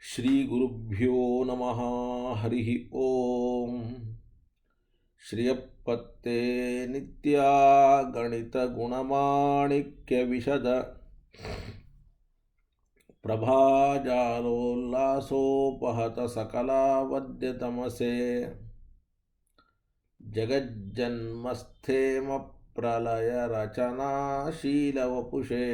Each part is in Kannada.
ಶ್ರೀಗುರುಭ್ಯೋ ನಮಃ. ಹರಿ ಓಂ. ಶ್ರಿಯಪ್ಪತ್ತೇ ನಿತ್ಯ ಗಣಿತ ಗುಣಮಾಣಿಕ್ಯ ವಿಶದ ಪ್ರಭಾಜಾಲೋಲ್ಲಾಸೋಪಹತ ಸಕಲಾವದ್ಯತಮಸೆ ಜಗಜ್ಜನ್ಮಸ್ಥೇಮ ಪ್ರಲಯ ರಚನಾಶೀಲವಪುಷೆ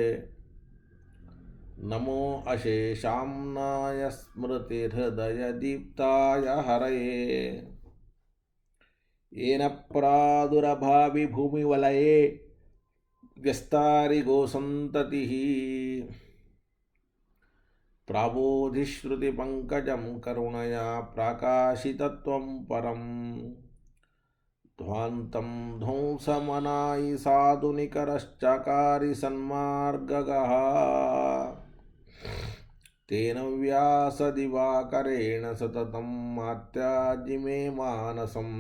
ನಮೋ ಅಶೇಷಾಂನಾಯ ಸ್ಮೃತಿಹೃದಯದೀಪ್ತಾಯ ಹರಯೇ. येन प्रादुरभावि भूमिवलये व्यस्तारिगो सन्ततिः प्राबोधिश्रुतिपङ्कजं करुणया प्राकाशितत्वं परं ध्वान्तं ध्वंसमनायि साधुनिकरश्चकारि सन्मार्गगः तेन व्यासदिवाकरेण सततं मात्याजि मे मानसम्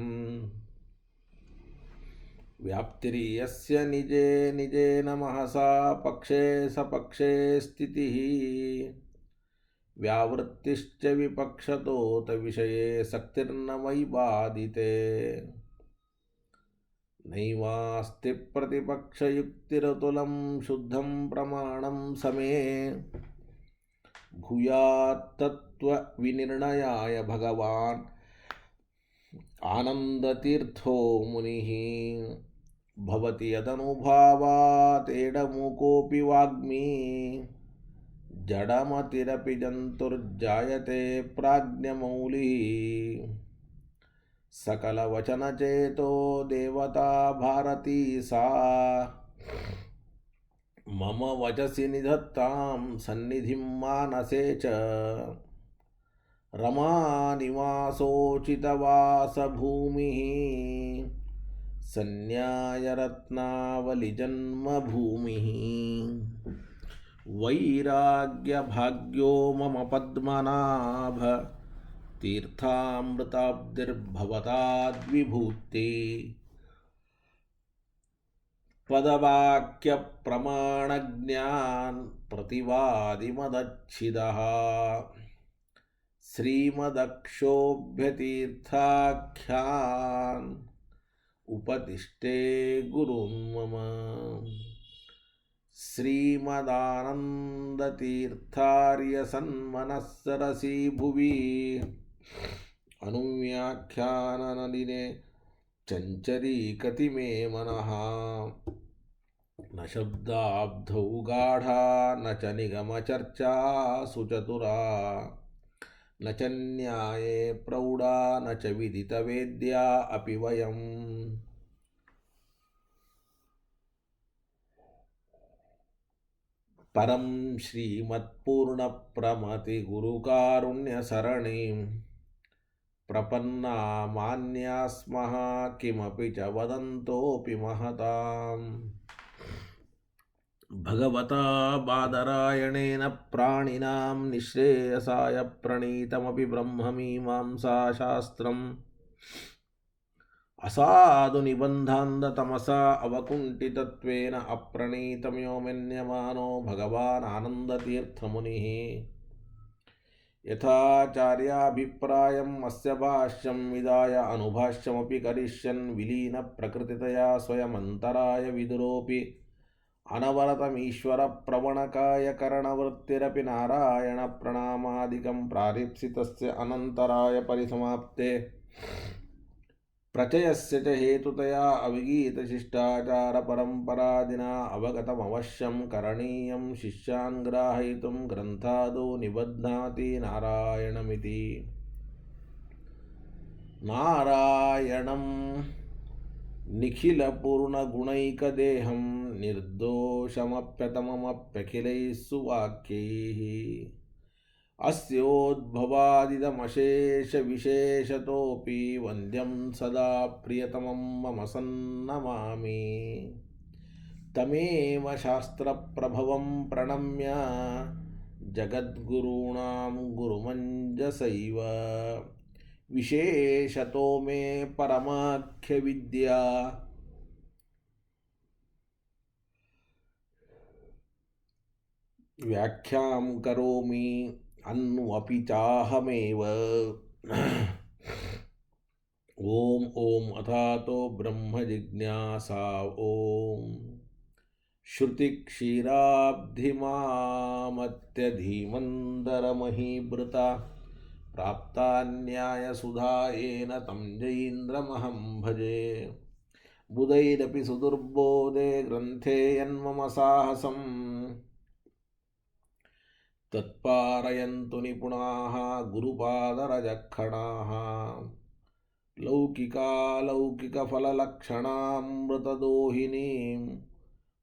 व्याप्तिर्यस्य निजे निजेन महसा पक्षे सपक्षे स्थितिः व्यावृत्तिश्च विपक्षतोत विषये सक्तिर्न मयि बाधिते नैवास्ति प्रतिपक्षयुक्तिरतुलं शुद्धं प्रमाणं समे भूयात्तत्त्वविनिर्णयाय भगवान् आनन्दतीर्थो मुनिः भवति यदनुभावातेडमुकोऽपि वाग्मी जडमतिरपि जन्तुर्जायते प्राज्ञमौलिः सकलवचनचेतो देवता भारती सा मम वचसि निधत्तां सन्निधिं मानसे च रमानिवासोचितवासभूमिः सन्न्यायरत्नावलिजन्मभूमिः वैराग्यभाग्यो मम पद्मनाभ तीर्थामृताब्धिर्भवताद्विभूति पदवाक्यप्रमाणज्ञान प्रतिवादिमदच्छिदः श्रीमदक्षोभ्यतीर्थाख्यान् उपतिष्ठे गुरुन् मम श्रीमदानन्दतीर्थार्यसन्मनस्सरसि भुवि अनुव्याख्याननलिने चञ्चरीकति मे मनः न शब्दाब्धौ गाढा न च निगमचर्चा सुचतुरा न च न्याये प्रौढा न च विदितवेद्या अपि वयम् परं श्रीमत्पूर्णप्रमतिगुरुकारुण्यसरणिं प्रपन्ना मान्या स्मः किमपि च वदन्तोऽपि महताम् भगवता बादरायणेन प्राणिनां निःश्रेयसाय प्रणीतमपि ब्रह्ममीमांसाशास्त्रम् असाधुनिबन्धान्धतमसा अवकुण्ठितत्वेन अप्रणीतं यो मन्यमानो भगवान् आनन्दतीर्थमुनिः यथाचार्याभिप्रायम् अस्य भाष्यं विदाय अनुभाष्यमपि करिष्यन् विलीनप्रकृतितया स्वयमन्तराय विदुरोऽपि अनवरतमीश्वरप्रवणकाय करणवृत्तिरपि नारायणप्रणामादिकं प्रारीप्सितस्य अनन्तराय परिसमाप्ते प्रचयस्य च हेतुतया अविगीतशिष्टाचारपरम्परादिना अवगतमवश्यं करणीयं शिष्यान् ग्राहयितुं ग्रन्थादौ निबध्नाति नारायणमिति। नारायणं निखिलपूर्णगुणैकदेहं निर्दोषमप्यतममप्यखिलैः सुवाक्यैः अस्योद्भवादिदमशेषविशेषतोऽपि वन्द्यं सदा प्रियतमं मम सन्नमामि तमेव शास्त्रप्रभवं प्रणम्य जगद्गुरूणां गुरुमञ्जसैव विशेषतो मे परमाख्यविद्या व्याख्यां करोमि अन्वपि चाहमेव। ओम ओम अथातो ब्रह्म जिज्ञासा ओम। श्रुति क्षीराब्धिमामत्यधीमन्दरमहीभृता प्राप्ता न्यायसुधायेन तं जैन्द्रमहं भजे। बुधैरपि सुदुर्बोधे ग्रन्थे यन्मम साहसम् तत्पारयन्तु निपुणाः गुरुपादरजक्षणाः। लौकिकालौकिकफललक्षणामृतदोहिनीं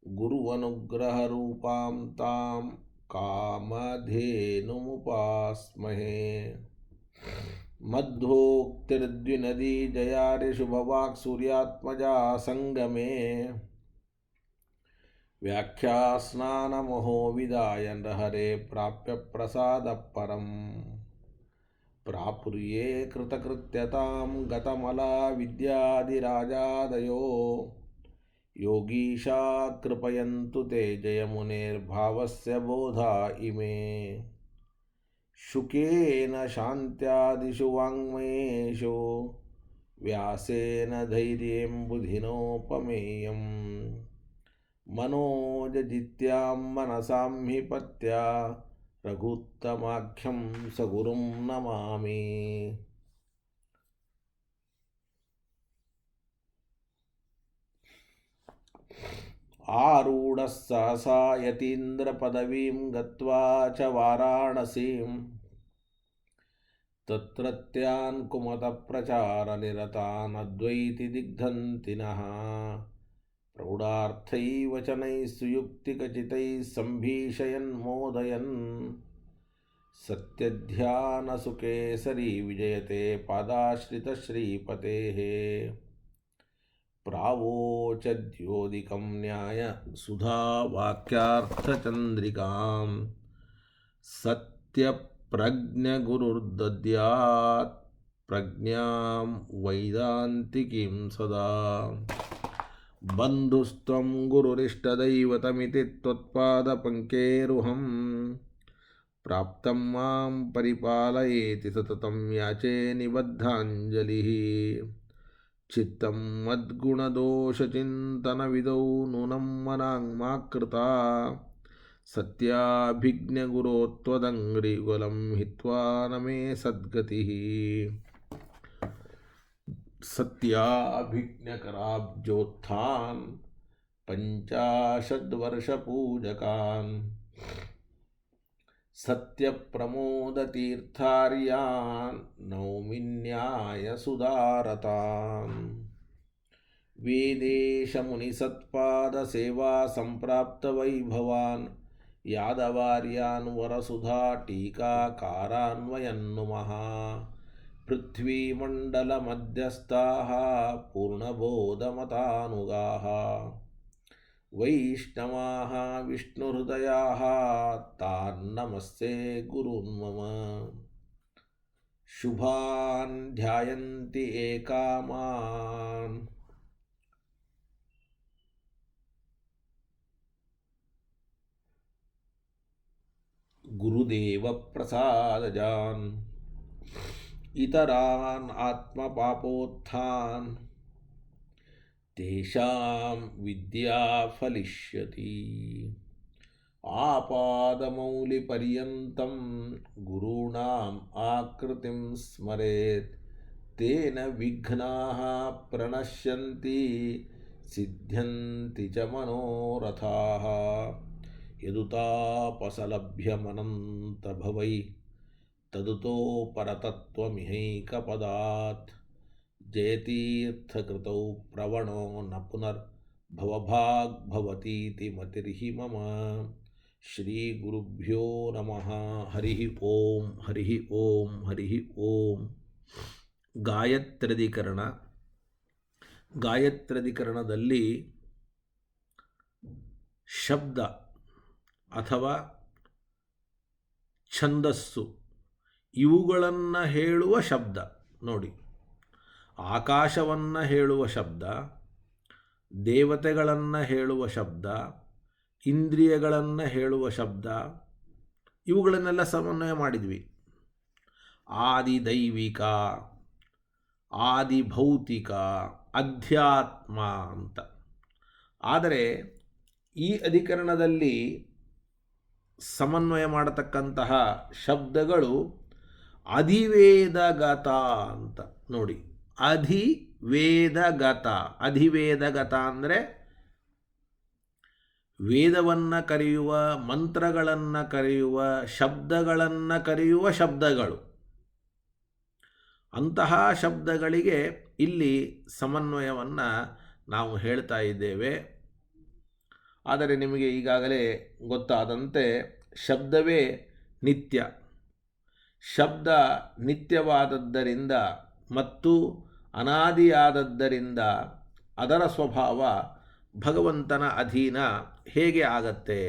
गुरुवनुग्रहरूपां तां कामधेनुमुपास्महे। मध्वोक्तिर्द्विनदी जयार्यशुभवाक् सूर्यात्मजा संगमे व्याख्यास्नानमहो विदाय नृहरे प्राप्य प्रसादपरम्। प्रापुर्ये कृतकृत्यतां गतमला विद्यादिराजादयो योगीशा कृपयन्तु ते जयमुनेर्भावस्य बोधा इमे। शुकेन शान्त्यादिषु वाङ्मयेषु व्यासेन धैर्येण बुधिनोपमेयम्। मनोजजित्यां मनसां हि पत्या रघुत्तमाख्यं सगुरुं नमामि। आरूढः सहसा यतीन्द्रपदवीं गत्वा च वाराणसीं तत्रत्यान् कुमतप्रचारनिरतान् अद्वैतिदिग्धन्तिनः। प्रौढार्थैः वचनैः सुयुक्तिकचितैः सम्भीषयन् मोदयन् सत्यध्यानसुकेसरी विजयते पादाश्रितश्रीपतेः। प्रावोचद्योदिकं न्यायसुधावाक्यार्थचन्द्रिकां सत्यप्रज्ञगुरुर्दद्यात् प्रज्ञां वैदान्तिकीं सदा। बन्धुस्त्वं गुरुरिष्टदैवतमिति त्वत्पादपङ्केरुहं प्राप्तं मां परिपालयेति सततं याचे निबद्धाञ्जलिः। चित्तं मद्गुणदोषचिन्तनविदौ नूनं मनाङ्मा कृता सत्याभिज्ञगुरो त्वदङ्घ्रियुगलं हित्वा न मे सद्गतिः। सत्याभिज्ञकराब्जोत्थान् पञ्चाशद्वर्षपूजकान् सत्यप्रमोदतीर्थार्यान् नौमि न्यायसुधारतान्। वेदेशमुनिसत्पादसेवा सम्प्राप्तवैभवान् यादवार्यान् वरसुधा टीकाकारान् नुमः। पृथ्वीमण्डलमध्यस्थाः पूर्णबोधमतानुगाः वैष्णवाः विष्णुहृदयाः तान्नमस्ते गुरून् मम। शुभान् ध्यायन्ति एकामान् गुरुदेवप्रसादजान् इतरान् आत्मपापोत्थान् तेषां विद्या फलिष्यति। आपादमौलिपर्यन्तं गुरूणाम् आकृतिं स्मरेत् तेन विघ्नाः प्रणश्यन्ति सिद्ध्यन्ति च मनोरथाः। यदुतापसलभ्यमनन्तभवै तदुतो परतत्त्वमिहैकपदात्। जयतीर्थकृतौ प्रवणो न पुनर्भवभाग् भवतीति मतिर्हि मम। श्रीगुरुभ्यो नमः। हरिः ओम हरिः ओम हरिः ओम। ಗಾಯತ್ರ್ಯಧಿಕರಣ. ಗಾಯತ್ರ್ಯಧಿಕರಣದಲ್ಲಿ ಶಬ್ದ ಅಥವಾ ಛಂದಸ್ಸು ಇವುಗಳನ್ನು ಹೇಳುವ ಶಬ್ದ ನೋಡಿ. ಆಕಾಶವನ್ನು ಹೇಳುವ ಶಬ್ದ, ದೇವತೆಗಳನ್ನು ಹೇಳುವ ಶಬ್ದ, ಇಂದ್ರಿಯಗಳನ್ನು ಹೇಳುವ ಶಬ್ದ, ಇವುಗಳನ್ನೆಲ್ಲ ಸಮನ್ವಯ ಮಾಡಿದ್ವಿ. ಆದಿದೈವಿಕ, ಆದಿಭೌತಿಕ, ಅಧ್ಯಾತ್ಮ ಅಂತ. ಆದರೆ ಈ ಅಧಿಕರಣದಲ್ಲಿ ಸಮನ್ವಯ ಮಾಡತಕ್ಕಂತಹ ಶಬ್ದಗಳು ಅಧಿವೇದಗತ ಅಂತ ನೋಡಿ. ಅಧಿವೇದಗತ, ಅಧಿವೇದಗತ ಅಂದರೆ ವೇದವನ್ನು ಕರೆಯುವ, ಮಂತ್ರಗಳನ್ನು ಕರೆಯುವ, ಶಬ್ದಗಳನ್ನು ಕರೆಯುವ ಶಬ್ದಗಳು. ಅಂತಹ ಶಬ್ದಗಳಿಗೆ ಇಲ್ಲಿ ಸಮನ್ವಯವನ್ನು ನಾವು ಹೇಳ್ತಾ ಇದ್ದೇವೆ. ಆದರೆ ನಿಮಗೆ ಈಗಾಗಲೇ ಗೊತ್ತಾದಂತೆ ಶಬ್ದವೇ ನಿತ್ಯ. ಶಬ್ದ ನಿತ್ಯವಾದದ್ದರಿಂದ ಮತ್ತು ಅನಾದಿಯಾದದ್ದರಿಂದ ಅದರ ಸ್ವಭಾವ ಭಗವಂತನ ಅಧೀನ ಹೇಗೆ ಆಗತ್ತೆ?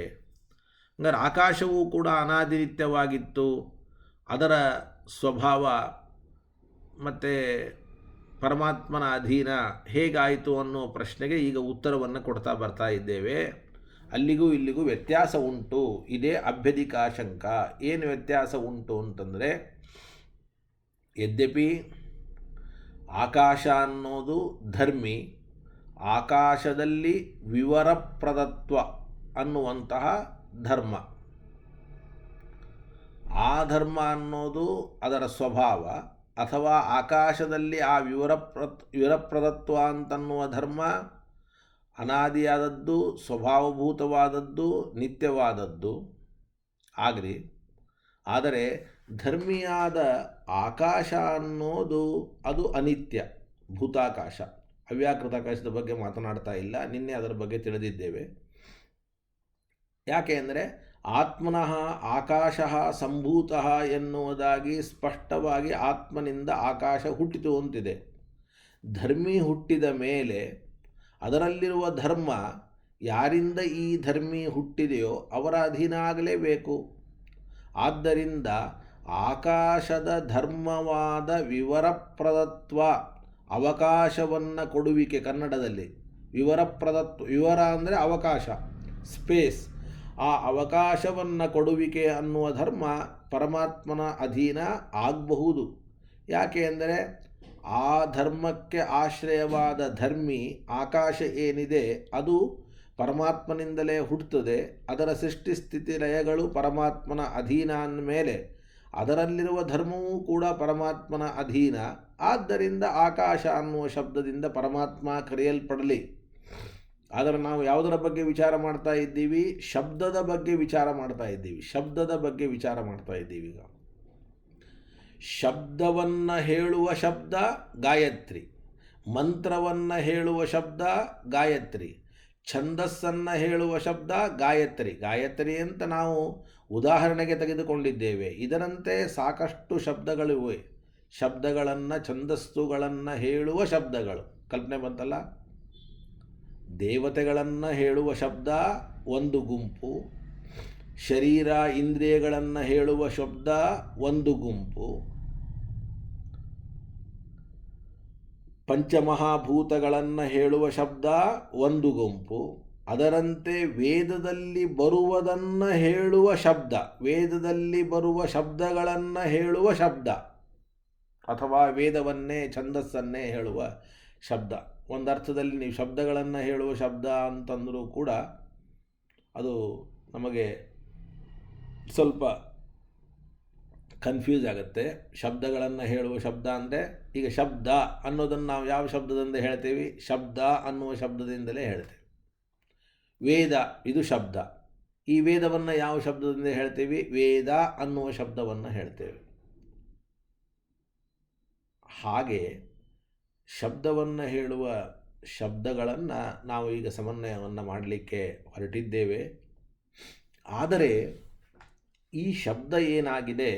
ಹಂಗಾರೆ ಆಕಾಶವೂ ಕೂಡ ಅನಾದಿನಿತ್ಯವಾಗಿತ್ತು, ಅದರ ಸ್ವಭಾವ ಮತ್ತು ಪರಮಾತ್ಮನ ಅಧೀನ ಹೇಗಾಯಿತು ಅನ್ನೋ ಪ್ರಶ್ನೆಗೆ ಈಗ ಉತ್ತರವನ್ನು ಕೊಡ್ತಾ ಬರ್ತಾ ಇದ್ದೇವೆ. ಅಲ್ಲಿಗೂ ಇಲ್ಲಿಗೂ ವ್ಯತ್ಯಾಸ ಉಂಟು. ಇದೇ ಅಭ್ಯಧಿಕಾಶಂಕ. ಏನು ವ್ಯತ್ಯಾಸ ಉಂಟು ಅಂತಂದರೆ, ಯದ್ಯಪಿ ಆಕಾಶ ಅನ್ನೋದು ಧರ್ಮಿ, ಆಕಾಶದಲ್ಲಿ ವಿವರಪ್ರದತ್ವ ಅನ್ನುವಂತಹ ಧರ್ಮ, ಆ ಧರ್ಮ ಅನ್ನೋದು ಅದರ ಸ್ವಭಾವ, ಅಥವಾ ಆಕಾಶದಲ್ಲಿ ಆ ವಿವರಪ್ರದತ್ವ ಅಂತನ್ನುವ ಧರ್ಮ ಅನಾದಿಯಾದದ್ದು, ಸ್ವಭಾವಭೂತವಾದದ್ದು, ನಿತ್ಯವಾದದ್ದು ಆಗಲಿ. ಆದರೆ ಧರ್ಮಿಯಾದ ಆಕಾಶ ಅನ್ನೋದು ಅದು ಅನಿತ್ಯ, ಭೂತಾಕಾಶ. ಅವ್ಯಾಕೃತಾಕಾಶದ ಬಗ್ಗೆ ಮಾತನಾಡ್ತಾ ಇಲ್ಲ, ನಿನ್ನೆ ಅದರ ಬಗ್ಗೆ ತಿಳಿದಿದ್ದೇವೆ. ಯಾಕೆ ಅಂದರೆ ಆತ್ಮನಃ ಆಕಾಶ ಸಂಭೂತಃ ಎನ್ನುವುದಾಗಿ ಸ್ಪಷ್ಟವಾಗಿ ಆತ್ಮನಿಂದ ಆಕಾಶ ಹುಟ್ಟಿತು ಅಂತಿದೆ. ಧರ್ಮಿ ಹುಟ್ಟಿದ ಮೇಲೆ ಅದರಲ್ಲಿರುವ ಧರ್ಮ ಯಾರಿಂದ ಈ ಧರ್ಮಿ ಹುಟ್ಟಿದೆಯೋ ಅವರ ಅಧೀನ ಆಗಲೇಬೇಕು. ಆದ್ದರಿಂದ ಆಕಾಶದ ಧರ್ಮವಾದ ವಿವರಪ್ರದತ್ವ, ಅವಕಾಶವನ್ನು ಕೊಡುವಿಕೆ, ಕನ್ನಡದಲ್ಲಿ ವಿವರಪ್ರದತ್ವ, ವಿವರ ಅಂದರೆ ಅವಕಾಶ, ಸ್ಪೇಸ್, ಆ ಅವಕಾಶವನ್ನು ಕೊಡುವಿಕೆ ಅನ್ನುವ ಧರ್ಮ ಪರಮಾತ್ಮನ ಅಧೀನ ಆಗಬಹುದು. ಯಾಕೆ ಅಂದರೆ ಆ ಧರ್ಮಕ್ಕೆ ಆಶ್ರಯವಾದ ಧರ್ಮಿ ಆಕಾಶ ಏನಿದೆ ಅದು ಪರಮಾತ್ಮನಿಂದಲೇ ಹುಟ್ಟುತ್ತದೆ. ಅದರ ಸೃಷ್ಟಿ ಸ್ಥಿತಿ ಲಯಗಳು ಪರಮಾತ್ಮನ ಅಧೀನ ಅಂದಮೇಲೆ ಅದರಲ್ಲಿರುವ ಧರ್ಮವೂ ಕೂಡ ಪರಮಾತ್ಮನ ಅಧೀನ. ಆದ್ದರಿಂದ ಆಕಾಶ ಅನ್ನುವ ಶಬ್ದದಿಂದ ಪರಮಾತ್ಮ ಕರೆಯಲ್ಪಡಲಿ. ಆದರೆ ನಾವು ಯಾವುದರ ಬಗ್ಗೆ ವಿಚಾರ ಮಾಡ್ತಾ ಇದ್ದೀವಿ? ಶಬ್ದದ ಬಗ್ಗೆ ವಿಚಾರ ಮಾಡ್ತಾ ಇದ್ದೀವಿ. ಶಬ್ದದ ಬಗ್ಗೆ ವಿಚಾರ ಮಾಡ್ತಾ ಇದ್ದೀವಿ. ಈಗ ಶಬ್ದವನ್ನು ಹೇಳುವ ಶಬ್ದ ಗಾಯತ್ರಿ, ಮಂತ್ರವನ್ನು ಹೇಳುವ ಶಬ್ದ ಗಾಯತ್ರಿ, ಛಂದಸ್ಸನ್ನು ಹೇಳುವ ಶಬ್ದ ಗಾಯತ್ರಿ. ಗಾಯತ್ರಿ ಅಂತ ನಾವು ಉದಾಹರಣೆಗೆ ತೆಗೆದುಕೊಂಡಿದ್ದೇವೆ. ಇದರಂತೆ ಸಾಕಷ್ಟು ಶಬ್ದಗಳಿವೆ. ಶಬ್ದಗಳನ್ನು, ಛಂದಸ್ಸುಗಳನ್ನು ಹೇಳುವ ಶಬ್ದಗಳು. ಕಲ್ಪನೆ ಬಂತಲ್ಲ? ದೇವತೆಗಳನ್ನು ಹೇಳುವ ಶಬ್ದ ಒಂದು ಗುಂಪು, ಶರೀರ ಇಂದ್ರಿಯಗಳನ್ನು ಹೇಳುವ ಶಬ್ದ ಒಂದು ಗುಂಪು, ಪಂಚಮಹಾಭೂತಗಳನ್ನು ಹೇಳುವ ಶಬ್ದ ಒಂದು ಗುಂಪು. ಅದರಂತೆ ವೇದದಲ್ಲಿ ಬರುವುದನ್ನು ಹೇಳುವ ಶಬ್ದ, ವೇದದಲ್ಲಿ ಬರುವ ಶಬ್ದಗಳನ್ನು ಹೇಳುವ ಶಬ್ದ, ಅಥವಾ ವೇದವನ್ನೇ ಛಂದಸ್ಸನ್ನೇ ಹೇಳುವ ಶಬ್ದ. ಒಂದರ್ಥದಲ್ಲಿ ನೀವು ಶಬ್ದಗಳನ್ನು ಹೇಳುವ ಶಬ್ದ ಅಂತಂದರೂ ಕೂಡ ಅದು ನಮಗೆ ಸ್ವಲ್ಪ ಕನ್ಫ್ಯೂಸ್ ಆಗುತ್ತೆ. ಶಬ್ದಗಳನ್ನು ಹೇಳುವ ಶಬ್ದ ಅಂದರೆ, ಈಗ ಶಬ್ದ ಅನ್ನೋದನ್ನು ನಾವು ಯಾವ ಶಬ್ದದಿಂದ ಹೇಳ್ತೇವೆ? ಶಬ್ದ ಅನ್ನುವ ಶಬ್ದದಿಂದಲೇ ಹೇಳ್ತೇವೆ. ವೇದ ಇದು ಶಬ್ದ. ಈ ವೇದವನ್ನು ಯಾವ ಶಬ್ದದಿಂದ ಹೇಳ್ತೇವೆ? ವೇದ ಅನ್ನುವ ಶಬ್ದವನ್ನು ಹೇಳ್ತೇವೆ. ಹಾಗೆ ಶಬ್ದವನ್ನು ಹೇಳುವ ಶಬ್ದಗಳನ್ನು ನಾವು ಈಗ ಸಮನ್ವಯವನ್ನು ಮಾಡಲಿಕ್ಕೆ ಹೊರಟಿದ್ದೇವೆ. ಆದರೆ ಈ ಶಬ್ದ ಏನಾಗಿದೆ,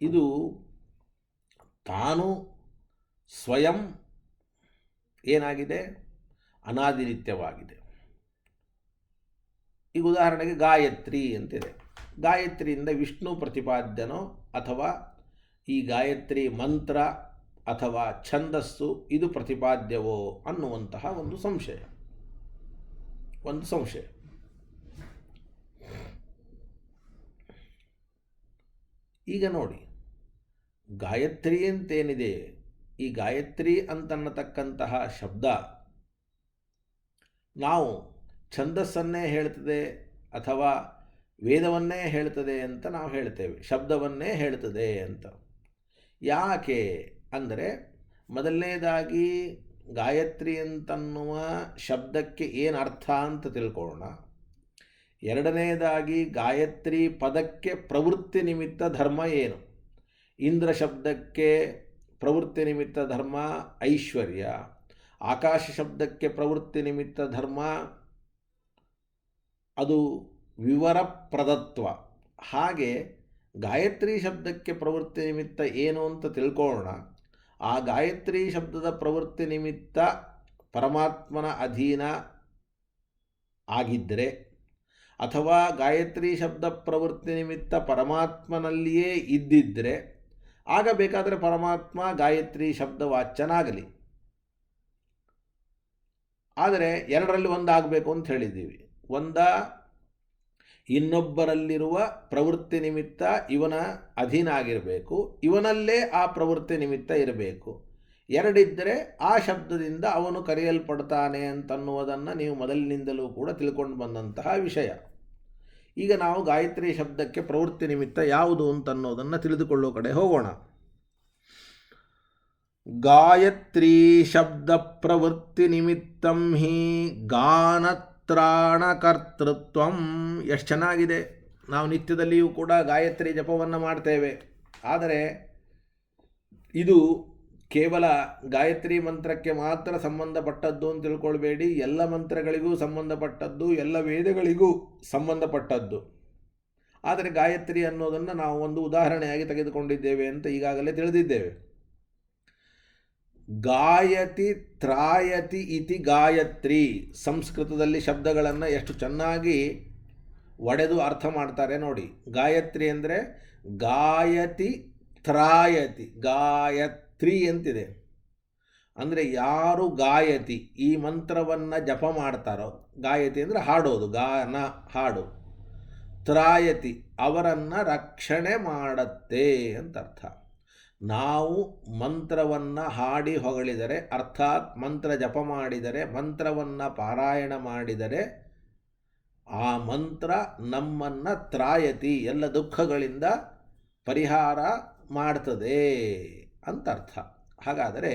ಇದು ತಾನು ಸ್ವಯಂ ಏನಾಗಿದೆ? ಅನಾದಿನಿತ್ಯವಾಗಿದೆ. ಈಗ ಉದಾಹರಣೆಗೆ ಗಾಯತ್ರಿ ಅಂತಿದೆ. ಗಾಯತ್ರಿಯಿಂದ ವಿಷ್ಣು ಪ್ರತಿಪಾದ್ಯನೋ ಅಥವಾ ಈ ಗಾಯತ್ರಿ ಮಂತ್ರ ಅಥವಾ ಛಂದಸ್ಸು ಇದು ಪ್ರತಿಪಾದ್ಯವೋ ಅನ್ನುವಂತಹ ಒಂದು ಸಂಶಯ. ಈಗ ನೋಡಿ, ಗಾಯತ್ರಿ ಅಂತೇನಿದೆ, ಈ ಗಾಯತ್ರಿ ಅಂತನ್ನತಕ್ಕಂತಹ ಶಬ್ದ ನಾವು ಛಂದಸ್ಸನ್ನೇ ಹೇಳ್ತದೆ ಅಥವಾ ವೇದವನ್ನೇ ಹೇಳ್ತದೆ ಅಂತ ನಾವು ಹೇಳ್ತೇವೆ, ಶಬ್ದವನ್ನೇ ಹೇಳ್ತದೆ ಅಂತ. ಯಾಕೆ ಅಂದರೆ, ಮೊದಲನೇದಾಗಿ ಗಾಯತ್ರಿ ಅಂತನ್ನುವ ಶಬ್ದಕ್ಕೆ ಏನು ಅರ್ಥ ಅಂತ ತಿಳ್ಕೊಳ್ಳೋಣ. ಎರಡನೇದಾಗಿ ಗಾಯತ್ರಿ ಪದಕ್ಕೆ ಪ್ರವೃತ್ತಿ ನಿಮಿತ್ತ ಧರ್ಮ ಏನು. ಇಂದ್ರ ಶಬ್ದಕ್ಕೆ ಪ್ರವೃತ್ತಿ ನಿಮಿತ್ತ ಧರ್ಮ ಐಶ್ವರ್ಯ, ಆಕಾಶ ಶಬ್ದಕ್ಕೆ ಪ್ರವೃತ್ತಿ ನಿಮಿತ್ತ ಧರ್ಮ ಅದು ವಿವರಪ್ರದತ್ವ. ಹಾಗೆ ಗಾಯತ್ರಿ ಶಬ್ದಕ್ಕೆ ಪ್ರವೃತ್ತಿ ನಿಮಿತ್ತ ಏನು ಅಂತ ತಿಳ್ಕೊಳ್ಳೋಣ. ಆ ಗಾಯತ್ರಿ ಶಬ್ದದ ಪ್ರವೃತ್ತಿ ನಿಮಿತ್ತ ಪರಮಾತ್ಮನ ಅಧೀನ ಆಗಿದ್ದರೆ, ಅಥವಾ ಗಾಯತ್ರಿ ಶಬ್ದ ಪ್ರವೃತ್ತಿ ನಿಮಿತ್ತ ಪರಮಾತ್ಮನಲ್ಲಿಯೇ ಇದ್ದಿದ್ದರೆ, ಆಗ ಬೇಕಾದರೆ ಪರಮಾತ್ಮ ಗಾಯತ್ರಿ ಶಬ್ದವಾಚ್ಯನಾಗಲಿ. ಆದರೆ ಎರಡರಲ್ಲಿ ಒಂದಾಗಬೇಕು ಅಂತ ಹೇಳಿದ್ದೀವಿ. ಒಂದ ಇನ್ನೊಬ್ಬರಲ್ಲಿರುವ ಪ್ರವೃತ್ತಿ ನಿಮಿತ್ತ ಇವನ ಅಧೀನ ಆಗಿರಬೇಕು, ಇವನಲ್ಲೇ ಆ ಪ್ರವೃತ್ತಿ ನಿಮಿತ್ತ ಇರಬೇಕು. ಎರಡಿದ್ದರೆ ಆ ಶಬ್ದದಿಂದ ಅವನು ಕರೆಯಲ್ಪಡ್ತಾನೆ ಅಂತನ್ನುವುದನ್ನು ನೀವು ಮೊದಲಿನಿಂದಲೂ ಕೂಡ ತಿಳ್ಕೊಂಡು ಬಂದಂತಹ ವಿಷಯ. ಈಗ ನಾವು ಗಾಯತ್ರಿ ಶಬ್ದಕ್ಕೆ ಪ್ರವೃತ್ತಿ ನಿಮಿತ್ತ ಯಾವುದು ಅಂತನ್ನೋದನ್ನು ತಿಳಿದುಕೊಳ್ಳೋ ಕಡೆ ಹೋಗೋಣ. ಗಾಯತ್ರಿ ಶಬ್ದ ಪ್ರವೃತ್ತಿ ನಿಮಿತ್ತಂ ಹಿ ಗಾನತ್ರಾಣಕರ್ತೃತ್ವಂ. ಎಷ್ಟು ಚೆನ್ನಾಗಿದೆ. ನಾವು ನಿತ್ಯದಲ್ಲಿಯೂ ಕೂಡ ಗಾಯತ್ರಿ ಜಪವನ್ನು ಮಾಡ್ತೇವೆ. ಆದರೆ ಇದು ಕೇವಲ ಗಾಯತ್ರಿ ಮಂತ್ರಕ್ಕೆ ಮಾತ್ರ ಸಂಬಂಧಪಟ್ಟದ್ದು ಅಂತ ತಿಳ್ಕೊಳ್ಬೇಡಿ. ಎಲ್ಲ ಮಂತ್ರಗಳಿಗೂ ಸಂಬಂಧಪಟ್ಟದ್ದು, ಎಲ್ಲ ವೇದಗಳಿಗೂ ಸಂಬಂಧಪಟ್ಟದ್ದು. ಆದರೆ ಗಾಯತ್ರಿ ಅನ್ನೋದನ್ನು ನಾವು ಒಂದು ಉದಾಹರಣೆಯಾಗಿ ತೆಗೆದುಕೊಂಡಿದ್ದೇವೆ ಅಂತ ಈಗಾಗಲೇ ತಿಳಿದಿದ್ದೇವೆ. ಗಾಯತಿ ತ್ರಾಯತಿ ಇತಿ ಗಾಯತ್ರಿ. ಸಂಸ್ಕೃತದಲ್ಲಿ ಶಬ್ದಗಳನ್ನು ಎಷ್ಟು ಚೆನ್ನಾಗಿ ಒಡೆದು ಅರ್ಥ ಮಾಡ್ತಾರೆ ನೋಡಿ. ಗಾಯತ್ರಿ ಅಂದರೆ ಗಾಯತಿ ತ್ರಾಯತಿ, ಗಾಯತ್ರಿ ಅಂತಿದೆ. ಅಂದರೆ ಯಾರು ಗಾಯತಿ ಈ ಮಂತ್ರವನ್ನು ಜಪ ಮಾಡ್ತಾರೋ, ಗಾಯತಿ ಅಂದರೆ ಹಾಡೋದು, ಗಾನ ಹಾಡು, ತ್ರಾಯತಿ ಅವರನ್ನು ರಕ್ಷಣೆ ಮಾಡತ್ತೆ ಅಂತ ಅರ್ಥ. ನಾವು ಮಂತ್ರವನ್ನು ಹಾಡಿ ಹೊಗಳಿದರೆ, ಅರ್ಥಾತ್ ಮಂತ್ರ ಜಪ ಮಾಡಿದರೆ, ಮಂತ್ರವನ್ನು ಪಾರಾಯಣ ಮಾಡಿದರೆ, ಆ ಮಂತ್ರ ನಮ್ಮನ್ನು ತ್ರಾಯತಿ, ಎಲ್ಲ ದುಃಖಗಳಿಂದ ಪರಿಹಾರ ಮಾಡ್ತದೆ ಅಂತ ಅರ್ಥ. ಹಾಗಾದರೆ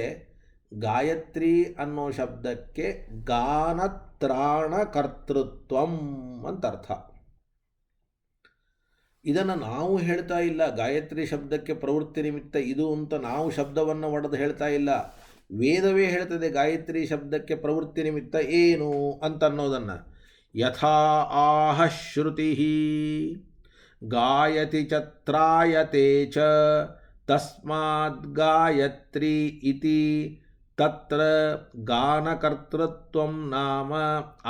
ಗಾಯತ್ರಿ ಅನ್ನೋ ಶಬ್ದಕ್ಕೆ ಗಾನತ್ರಾಣಕರ್ತೃತ್ವಂ ಅಂತ ಅರ್ಥ. ಇದನ್ನು ನಾವು ಹೇಳ್ತಾ ಇಲ್ಲ. ಗಾಯತ್ರಿ ಶಬ್ದಕ್ಕೆ ಪ್ರವೃತ್ತಿ ನಿಮಿತ್ತ ಇದು ಅಂತ ನಾವು ಶಬ್ದವನ್ನು ಒಡೆದು ಹೇಳ್ತಾ ಇಲ್ಲ. ವೇದವೇ ಹೇಳ್ತದೆ ಗಾಯತ್ರಿ ಶಬ್ದಕ್ಕೆ ಪ್ರವೃತ್ತಿ ನಿಮಿತ್ತ ಏನು ಅಂತನ್ನೋದನ್ನು. ಯಥಾ ಆಹ ಶ್ರುತಿ ಗಾಯತಿ ಚ ತ್ರಾಯತೆ ಚ ತಸ್ಮಾದ್ ಗಾಯತ್ರಿ ಇತಿ ತತ್ರ ಗಾನಕರ್ತೃತ್ವಂ ನಾಮ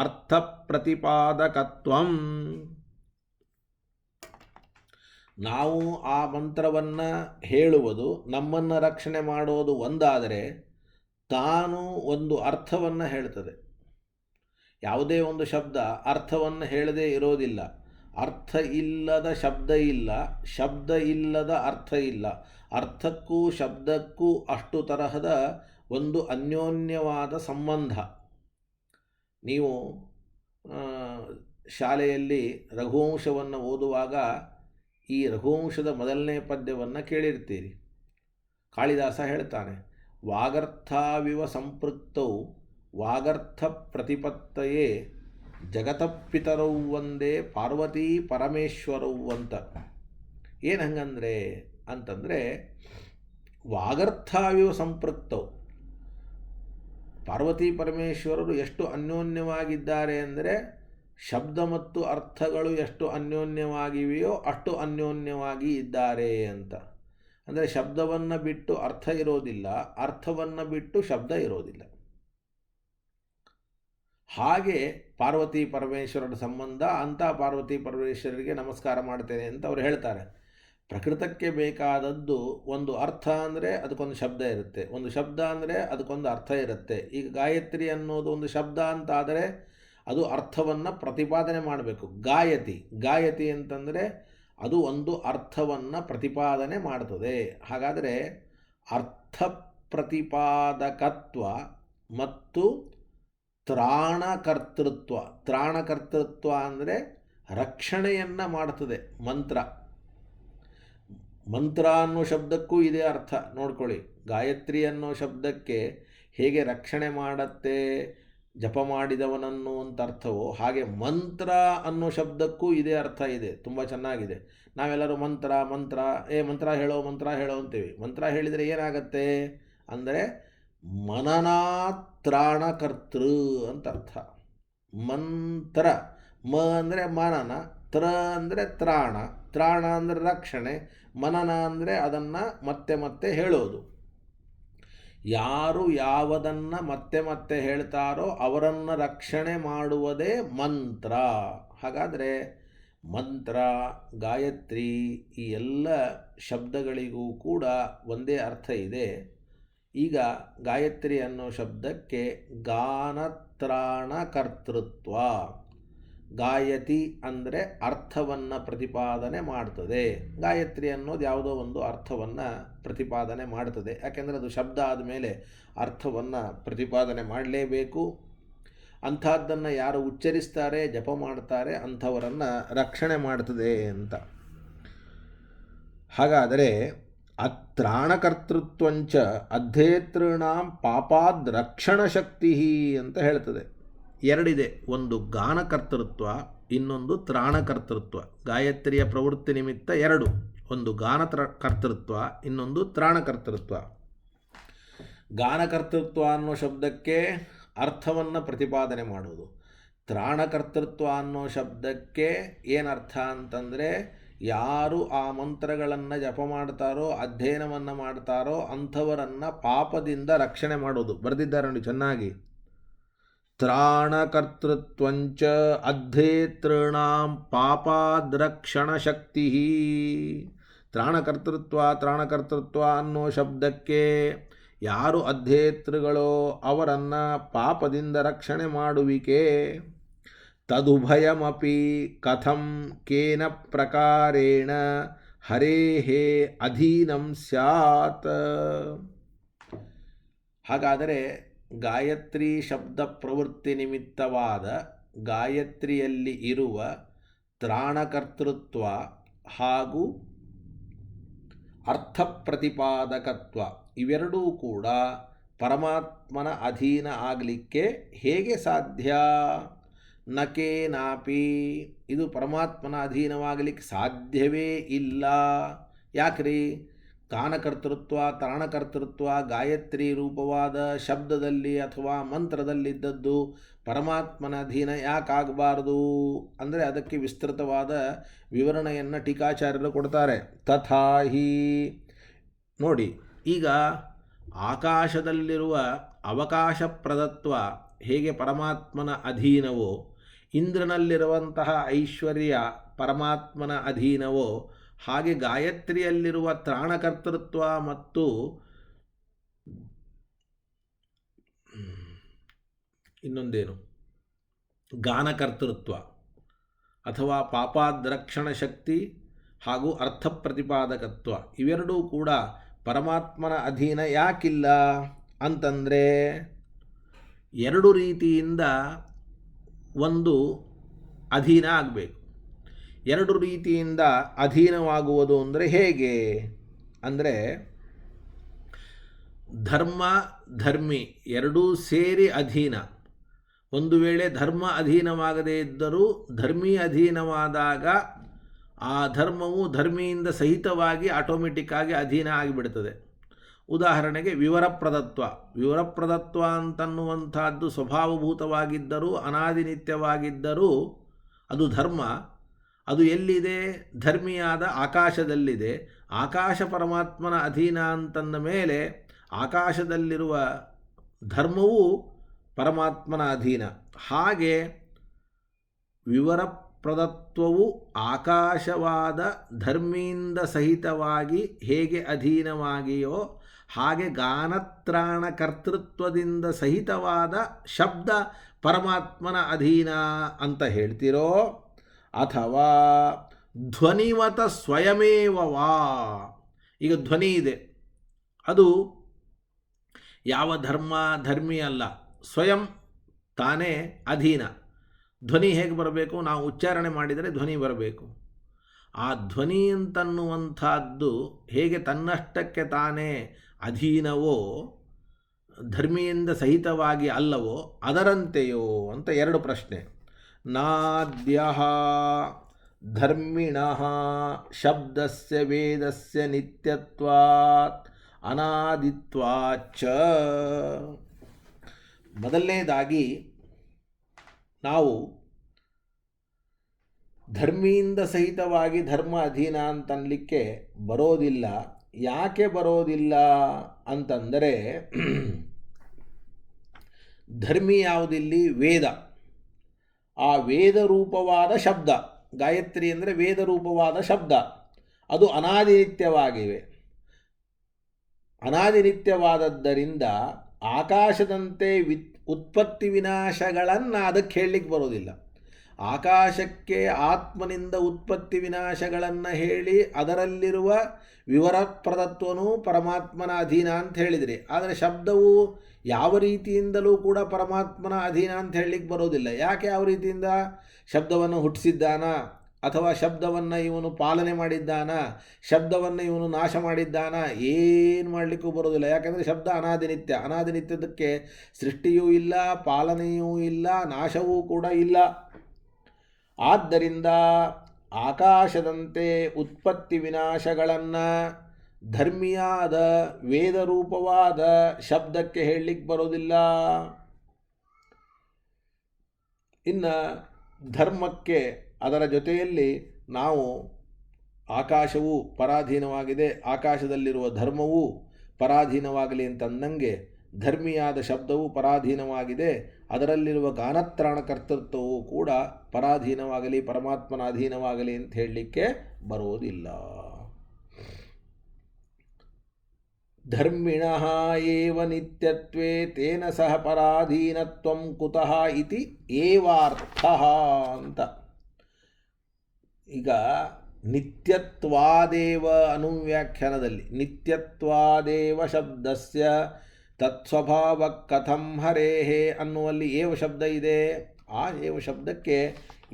ಅರ್ಥ ಪ್ರತಿಪಾದಕತ್ವಂ. ನಾವು ಆ ಮಂತ್ರವನ್ನು ಹೇಳುವುದು, ನಮ್ಮನ್ನು ರಕ್ಷಣೆ ಮಾಡೋದು ಒಂದಾದರೆ, ತಾನು ಒಂದು ಅರ್ಥವನ್ನು ಹೇಳ್ತದೆ. ಯಾವುದೇ ಒಂದು ಶಬ್ದ ಅರ್ಥವನ್ನು ಹೇಳದೇ ಇರೋದಿಲ್ಲ. ಅರ್ಥ ಇಲ್ಲದ ಶಬ್ದ ಇಲ್ಲ, ಶಬ್ದ ಇಲ್ಲದ ಅರ್ಥ ಇಲ್ಲ. ಅರ್ಥಕ್ಕೂ ಶಬ್ದಕ್ಕೂ ಅಷ್ಟು ತರಹದ ಒಂದು ಅನ್ಯೋನ್ಯವಾದ ಸಂಬಂಧ. ನೀವು ಶಾಲೆಯಲ್ಲಿ ರಘುವಂಶವನ್ನು ಓದುವಾಗ ಈ ರಘುವಂಶದ ಮೊದಲನೇ ಪದ್ಯವನ್ನು ಕೇಳಿರ್ತೀರಿ. ಕಾಳಿದಾಸ ಹೇಳ್ತಾನೆ, ವಾಗರ್ಥಾವಿವ ಸಂಪೃಕ್ತೌ ವಾಗರ್ಥ ಪ್ರತಿಪತ್ತಯೇ ಜಗತಪಿತರೌ ಒಂದೇ ಪಾರ್ವತೀ ಪರಮೇಶ್ವರೌ ಅಂತ. ಏನು ಹಂಗಂದರೆ ಅಂತಂದರೆ, ವಾಗರ್ಥಾವಿವ ಸಂಪೃಕ್ತೌ, ಪಾರ್ವತೀ ಪರಮೇಶ್ವರರು ಎಷ್ಟು ಅನ್ಯೋನ್ಯವಾಗಿದ್ದಾರೆ ಅಂದರೆ, ಶಬ್ದ ಮತ್ತು ಅರ್ಥಗಳು ಎಷ್ಟು ಅನ್ಯೋನ್ಯವಾಗಿವೆಯೋ ಅಷ್ಟು ಅನ್ಯೋನ್ಯವಾಗಿ ಇದ್ದಾರೆ ಅಂತ. ಅಂದರೆ ಶಬ್ದವನ್ನು ಬಿಟ್ಟು ಅರ್ಥ ಇರೋದಿಲ್ಲ, ಅರ್ಥವನ್ನು ಬಿಟ್ಟು ಶಬ್ದ ಇರೋದಿಲ್ಲ. ಹಾಗೆ ಪಾರ್ವತಿ ಪರಮೇಶ್ವರರ ಸಂಬಂಧ. ಅಂಥ ಪಾರ್ವತಿ ಪರಮೇಶ್ವರರಿಗೆ ನಮಸ್ಕಾರ ಮಾಡ್ತೇನೆ ಅಂತ ಅವರು ಹೇಳ್ತಾರೆ. ಪ್ರಕೃತಕ್ಕೆ ಬೇಕಾದದ್ದು ಒಂದು ಅರ್ಥ ಅಂದರೆ ಅದಕ್ಕೊಂದು ಶಬ್ದ ಇರುತ್ತೆ, ಒಂದು ಶಬ್ದ ಅಂದರೆ ಅದಕ್ಕೊಂದು ಅರ್ಥ ಇರುತ್ತೆ. ಈಗ ಗಾಯತ್ರಿ ಅನ್ನೋದು ಒಂದು ಶಬ್ದ ಅಂತ ಆದರೆ ಅದು ಅರ್ಥವನ್ನು ಪ್ರತಿಪಾದನೆ ಮಾಡಬೇಕು. ಗಾಯತಿ, ಗಾಯತಿ ಅಂತಂದರೆ ಅದು ಒಂದು ಅರ್ಥವನ್ನು ಪ್ರತಿಪಾದನೆ ಮಾಡ್ತದೆ. ಹಾಗಾದರೆ ಅರ್ಥ ಪ್ರತಿಪಾದಕತ್ವ ಮತ್ತು ತ್ರಾಣಕರ್ತೃತ್ವ ಅಂದರೆ ರಕ್ಷಣೆಯನ್ನು ಮಾಡ್ತದೆ ಮಂತ್ರ. ಮಂತ್ರ ಅನ್ನೋ ಶಬ್ದಕ್ಕೂ ಇದೇ ಅರ್ಥ ನೋಡ್ಕೊಳ್ಳಿ. ಗಾಯತ್ರಿ ಅನ್ನೋ ಶಬ್ದಕ್ಕೆ ಹೇಗೆ ರಕ್ಷಣೆ ಮಾಡುತ್ತೆ ಜಪ ಮಾಡಿದವನನ್ನು ಅಂತ ಅರ್ಥವೋ, ಹಾಗೆ ಮಂತ್ರ ಅನ್ನೋ ಶಬ್ದಕ್ಕೂ ಇದೇ ಅರ್ಥ ಇದೆ. ತುಂಬ ಚೆನ್ನಾಗಿದೆ. ನಾವೆಲ್ಲರೂ ಮಂತ್ರ ಮಂತ್ರ ಹೇಳೋ ಅಂತೀವಿ. ಮಂತ್ರ ಹೇಳಿದರೆ ಏನಾಗತ್ತೆ ಅಂದರೆ ಮನನಾತ್ರಾಣಕರ್ತೃ ಅಂತ ಅರ್ಥ. ಮಂತ್ರ ಅಂದರೆ ಮನನ, ಅಂದರೆ ತ್ರಾಣ ಅಂದರೆ ರಕ್ಷಣೆ, ಮನನ ಅಂದರೆ ಅದನ್ನು ಮತ್ತೆ ಮತ್ತೆ ಹೇಳೋದು. ಯಾರು ಯಾವುದನ್ನು ಮತ್ತೆ ಮತ್ತೆ ಹೇಳ್ತಾರೋ ಅವರನ್ನು ರಕ್ಷಣೆ ಮಾಡುವುದೇ ಮಂತ್ರ. ಹಾಗಾದರೆ ಮಂತ್ರ, ಗಾಯತ್ರಿ ಈ ಎಲ್ಲ ಶಬ್ದಗಳಿಗೂ ಕೂಡ ಒಂದೇ ಅರ್ಥ ಇದೆ. ಈಗ ಗಾಯತ್ರಿ ಅನ್ನೋ ಶಬ್ದಕ್ಕೆ ಗಾನತ್ರಾಣಕರ್ತೃತ್ವ. ಗಾಯತಿ ಅಂದರೆ ಅರ್ಥವನ್ನು ಪ್ರತಿಪಾದನೆ ಮಾಡ್ತದೆ. ಗಾಯತ್ರಿ ಅನ್ನೋದು ಯಾವುದೋ ಒಂದು ಅರ್ಥವನ್ನು ಪ್ರತಿಪಾದನೆ ಮಾಡ್ತದೆ. ಯಾಕೆಂದರೆ ಅದು ಶಬ್ದ ಆದಮೇಲೆ ಅರ್ಥವನ್ನು ಪ್ರತಿಪಾದನೆ ಮಾಡಲೇಬೇಕು. ಅಂಥದ್ದನ್ನು ಯಾರು ಉಚ್ಚರಿಸ್ತಾರೆ, ಜಪ ಮಾಡ್ತಾರೆ, ಅಂಥವರನ್ನು ರಕ್ಷಣೆ ಮಾಡ್ತದೆ ಅಂತ. ಹಾಗಾದರೆ ತ್ರಾಣಕರ್ತೃತ್ವಂಚ ಅಧ್ಯೇತೃಣಾಂ ಪಾಪಾದ್ ರಕ್ಷಣ ಶಕ್ತಿ ಅಂತ ಹೇಳ್ತದೆ. ಎರಡಿದೆ, ಒಂದು ಗಾನಕರ್ತೃತ್ವ, ಇನ್ನೊಂದು ತ್ರಾಣಕರ್ತೃತ್ವ. ಗಾಯತ್ರಿಯ ಪ್ರವೃತ್ತಿ ನಿಮಿತ್ತ ಎರಡು, ಒಂದು ಕರ್ತೃತ್ವ, ಇನ್ನೊಂದು ತ್ರಾಣಕರ್ತೃತ್ವ. ಗಾನಕರ್ತೃತ್ವ ಅನ್ನೋ ಶಬ್ದಕ್ಕೆ ಅರ್ಥವನ್ನು ಪ್ರತಿಪಾದನೆ ಮಾಡುವುದು. ತ್ರಾಣಕರ್ತೃತ್ವ ಅನ್ನೋ ಶಬ್ದಕ್ಕೆ ಏನರ್ಥ ಅಂತಂದರೆ ಯಾರು ಆ ಮಂತ್ರಗಳನ್ನು ಜಪ ಮಾಡ್ತಾರೋ, ಅಧ್ಯಯನವನ್ನು ಮಾಡ್ತಾರೋ ಅಂಥವರನ್ನು ಪಾಪದಿಂದ ರಕ್ಷಣೆ ಮಾಡೋದು. ಬರೆದಿದ್ದಾರೆ ನೋಡಿ ಚೆನ್ನಾಗಿ. ತ್ರಾಣಕರ್ತೃತ್ವಂಚ ಅಧ್ಯೇತೃಣಾಂ ಪಾಪಾದ್ರಕ್ಷಣ ಶಕ್ತಿ. ತ್ರಾಣಕರ್ತೃತ್ವ ಅನ್ನೋ ಶಬ್ದಕ್ಕೆ ಯಾರು ಅಧ್ಯೇತೃಗಳೋ ಅವರನ್ನು ಪಾಪದಿಂದ ರಕ್ಷಣೆ ಮಾಡುವಿಕೆ. ತದುಭಯಮಪಿ ಕಥಂ ಕೇನ ಪ್ರಕಾರೇಣ ಹರೇಹೇ ಅಧೀನಂ ಸ್ಯಾತ್. ಹಾಗಾದರೆ ಗಾಯತ್ರಿ ಶಬ್ದ ಪ್ರವೃತ್ತಿ ನಿಮಿತ್ತವಾದ ಗಾಯತ್ರಿಯಲ್ಲಿ ಇರುವ ತ್ರಾಣಕರ್ತೃತ್ವ ಹಾಗೂ ಅರ್ಥ ಪ್ರತಿಪಾದಕತ್ವ ಇವೆರಡೂ ಕೂಡ ಪರಮಾತ್ಮನ ಅಧೀನ ಆಗಲಿಕ್ಕೆ ಹೇಗೆ ಸಾಧ್ಯ? ನಕೇನಾಪಿ, ಇದು ಪರಮಾತ್ಮನ ಅಧೀನವಾಗಲಿಕ್ಕೆ ಸಾಧ್ಯವೇ ಇಲ್ಲ. ಯಾಕ್ರಿ? ಗಾನಕರ್ತೃತ್ವ, ತ್ರಾಣಕರ್ತೃತ್ವ ಗಾಯತ್ರಿ ರೂಪವಾದ ಶಬ್ದದಲ್ಲಿ ಅಥವಾ ಮಂತ್ರದಲ್ಲಿದ್ದದ್ದು ಪರಮಾತ್ಮನ ಅಧೀನ ಯಾಕಾಗಬಾರದು ಅಂದರೆ ಅದಕ್ಕೆ ವಿಸ್ತೃತವಾದ ವಿವರಣೆಯನ್ನು ಟೀಕಾಚಾರ್ಯರು ಕೊಡ್ತಾರೆ. ತಥಾಹಿ ನೋಡಿ, ಈಗ ಆಕಾಶದಲ್ಲಿರುವ ಅವಕಾಶ ಪ್ರದತ್ವ ಹೇಗೆ ಪರಮಾತ್ಮನ ಅಧೀನವೋ, ಇಂದ್ರನಲ್ಲಿರುವಂತಹ ಐಶ್ವರ್ಯ ಪರಮಾತ್ಮನ ಅಧೀನವೋ, ಹಾಗೆ ಗಾಯತ್ರಿಯಲ್ಲಿರುವ ತ್ರಾಣಕರ್ತೃತ್ವ ಮತ್ತು ಇನ್ನೊಂದೇನು ಗಾನಕರ್ತೃತ್ವ ಅಥವಾ ಪಾಪಾದ್ರಕ್ಷಣ ಶಕ್ತಿ ಹಾಗೂ ಅರ್ಥ ಪ್ರತಿಪಾದಕತ್ವ ಇವೆರಡೂ ಕೂಡ ಪರಮಾತ್ಮನ ಅಧೀನ ಯಾಕಿಲ್ಲ ಅಂತಂದರೆ ಎರಡು ರೀತಿಯಿಂದ ಒಂದು ಅಧೀನ ಆಗಬೇಕು. ಎರಡು ರೀತಿಯಿಂದ ಅಧೀನವಾಗುವುದು ಅಂದರೆ ಹೇಗೆ ಅಂದರೆ ಧರ್ಮಿ ಎರಡೂ ಸೇರಿ ಅಧೀನ. ಒಂದು ವೇಳೆ ಧರ್ಮ ಅಧೀನವಾಗದೇ ಇದ್ದರೂ ಧರ್ಮಿ ಅಧೀನವಾದಾಗ ಆ ಧರ್ಮವು ಧರ್ಮಿಯಿಂದ ಸಹಿತವಾಗಿ ಆಟೋಮೆಟಿಕ್ಕಾಗಿ ಅಧೀನ ಆಗಿಬಿಡ್ತದೆ. ಉದಾಹರಣೆಗೆ ವಿವರಪ್ರದತ್ವ ಅಂತನ್ನುವಂಥದ್ದು ಸ್ವಭಾವಭೂತವಾಗಿದ್ದರೂ ಅನಾದಿನಿತ್ಯವಾಗಿದ್ದರೂ ಅದು ಧರ್ಮ. ಅದು ಎಲ್ಲಿದೆ? ಧರ್ಮಿಯಾದ ಆಕಾಶದಲ್ಲಿದೆ. ಆಕಾಶ ಪರಮಾತ್ಮನ ಅಧೀನ ಅಂತಂದ ಮೇಲೆ ಆಕಾಶದಲ್ಲಿರುವ ಧರ್ಮವು ಪರಮಾತ್ಮನ ಅಧೀನ. ಹಾಗೆ ವಿವರಪ್ರದತ್ವವು ಆಕಾಶವಾದ ಧರ್ಮಿಯಿಂದ ಸಹಿತವಾಗಿ ಹೇಗೆ ಅಧೀನವಾಗಿಯೋ ಹಾಗೆ ಗಾನತ್ರಾಣ ಕರ್ತೃತ್ವದಿಂದ ಸಹಿತವಾದ ಶಬ್ದ ಪರಮಾತ್ಮನ ಅಧೀನ ಅಂತ ಹೇಳ್ತಿರೋ, ಅಥವಾ ಧ್ವನಿವತ ಸ್ವಯಮೇವವಾ. ಈಗ ಧ್ವನಿ ಇದೆ, ಅದು ಯಾವ ಧರ್ಮಿ ಅಲ್ಲ, ಸ್ವಯಂ ತಾನೇ ಅಧೀನ. ಧ್ವನಿ ಹೇಗೆ ಬರಬೇಕು? ನಾವು ಉಚ್ಚಾರಣೆ ಮಾಡಿದರೆ ಧ್ವನಿ ಬರಬೇಕು. ಆ ಧ್ವನಿ ಅಂತನ್ನುವಂಥದ್ದು ಹೇಗೆ ತನ್ನಷ್ಟಕ್ಕೆ ತಾನೇ ಅಧೀನವೋ, ಧರ್ಮಿಯಿಂದ ಸಹಿತವಾಗಿ ಅಲ್ಲವೋ, ಅದರಂತೆಯೋ ಅಂತ ಎರಡು ಪ್ರಶ್ನೆ. ನಾದ್ಯಃ ಧರ್ಮಿಣಃ ಶಬ್ದಸ್ಯ ವೇದಸ್ಯ ನಿತ್ಯತ್ವಾತ್ ಅನಾದಿತ್ವಾಚ್ಚ. ಮೊದಲನೇದಾಗಿ ನಾವು ಧರ್ಮಿಯಿಂದ ಸಹಿತವಾಗಿ ಧರ್ಮ ಅಧೀನ ಅಂತನ್ಲಿಕ್ಕೆ ಬರೋದಿಲ್ಲ. ಯಾಕೆ ಬರೋದಿಲ್ಲ ಅಂತಂದರೆ, ಧರ್ಮಿ ಯಾವುದಿಲ್ಲಿ? ವೇದ. ಆ ವೇದ ರೂಪವಾದ ಶಬ್ದ, ಗಾಯತ್ರಿ ಅಂದರೆ ವೇದ ರೂಪವಾದ ಶಬ್ದ, ಅದು ಅನಾದಿನಿತ್ಯವಾಗಿವೆ. ಅನಾದಿನಿತ್ಯವಾದದ್ದರಿಂದ ಆಕಾಶದಂತೆ ಉತ್ಪತ್ತಿ ವಿನಾಶಗಳನ್ನು ಅದಕ್ಕೆ ಹೇಳಲಿಕ್ಕೆ ಬರೋದಿಲ್ಲ. ಆಕಾಶಕ್ಕೆ ಆತ್ಮನಿಂದ ಉತ್ಪತ್ತಿ ವಿನಾಶಗಳನ್ನು ಹೇಳಿ ಅದರಲ್ಲಿರುವ ವಿವರಪ್ರದತ್ವನೂ ಪರಮಾತ್ಮನ ಅಧೀನ ಅಂತ ಹೇಳಿದ್ರಿ. ಆದರೆ ಶಬ್ದವು ಯಾವ ರೀತಿಯಿಂದಲೂ ಕೂಡ ಪರಮಾತ್ಮನ ಅಧೀನ ಅಂತ ಹೇಳಲಿಕ್ಕೆ ಬರೋದಿಲ್ಲ. ಯಾಕೆ? ಯಾವ ರೀತಿಯಿಂದ? ಶಬ್ದವನ್ನು ಹುಟ್ಟಿಸಿದ್ದಾನ, ಅಥವಾ ಶಬ್ದವನ್ನು ಇವನು ಪಾಲನೆ ಮಾಡಿದ್ದಾನ, ಶಬ್ದವನ್ನು ಇವನು ನಾಶ ಮಾಡಿದ್ದಾನ, ಏನು ಮಾಡಲಿಕ್ಕೂ ಬರೋದಿಲ್ಲ. ಯಾಕೆಂದರೆ ಶಬ್ದ ಅನಾದಿನಿತ್ಯ. ಅನಾದಿನಿತ್ಯದಕ್ಕೆ ಸೃಷ್ಟಿಯೂ ಇಲ್ಲ, ಪಾಲನೆಯೂ ಇಲ್ಲ, ನಾಶವೂ ಕೂಡ ಇಲ್ಲ. ಆದ್ದರಿಂದ ಆಕಾಶದಂತೆ ಉತ್ಪತ್ತಿ ವಿನಾಶಗಳನ್ನು ಧರ್ಮಿಯಾದ ವೇದರೂಪವಾದ ಶಬ್ದಕ್ಕೆ ಹೇಳಲಿಕ್ಕೆ ಬರೋದಿಲ್ಲ. ಇನ್ನು ಧರ್ಮಕ್ಕೆ ಅದರ ಜೊತೆಯಲ್ಲಿ ನಾವು ಆಕಾಶವು ಪರಾಧೀನವಾಗಿದೆ, ಆಕಾಶದಲ್ಲಿರುವ ಧರ್ಮವು ಪರಾಧೀನವಾಗಲಿ ಅಂತಂದಂಗೆ ಧರ್ಮಿಯಾದ ಶಬ್ದವು ಪರಾಧೀನವಾಗಿದೆ, ಅದರಲ್ಲಿರುವ ಗಾನತ್ರಾಣ ಕರ್ತೃತ್ವವು ಕೂಡ ಪರಾಧೀನವಾಗಲಿ, ಪರಮಾತ್ಮನ ಅಧೀನವಾಗಲಿ ಅಂತ ಹೇಳಲಿಕ್ಕೆ ಬರೋದಿಲ್ಲ. ಧರ್ಮಿಣಃ ಏವ ನಿತ್ಯತ್ವೇ ತೇನ ಸಹ ಪರಾಧೀನತ್ವಂ ಕುತಃ ಇತಿ ಏವಾರ್ಥಃ ಅಂತ. ಈಗ ನಿತ್ಯತ್ವಾದೇವ ಅನುವ್ಯಾಖ್ಯಾನದಲ್ಲಿ ನಿತ್ಯತ್ವಾದೇವ ಶಬ್ದಸ್ಯ ತತ್ಸ್ವಭಾವ ಕಥಂ ಹರೇಹೇ ಅನ್ನುವಲ್ಲಿ ಏವ ಶಬ್ದ ಇದೆ. ಆ ಏವ ಶಬ್ದಕ್ಕೆ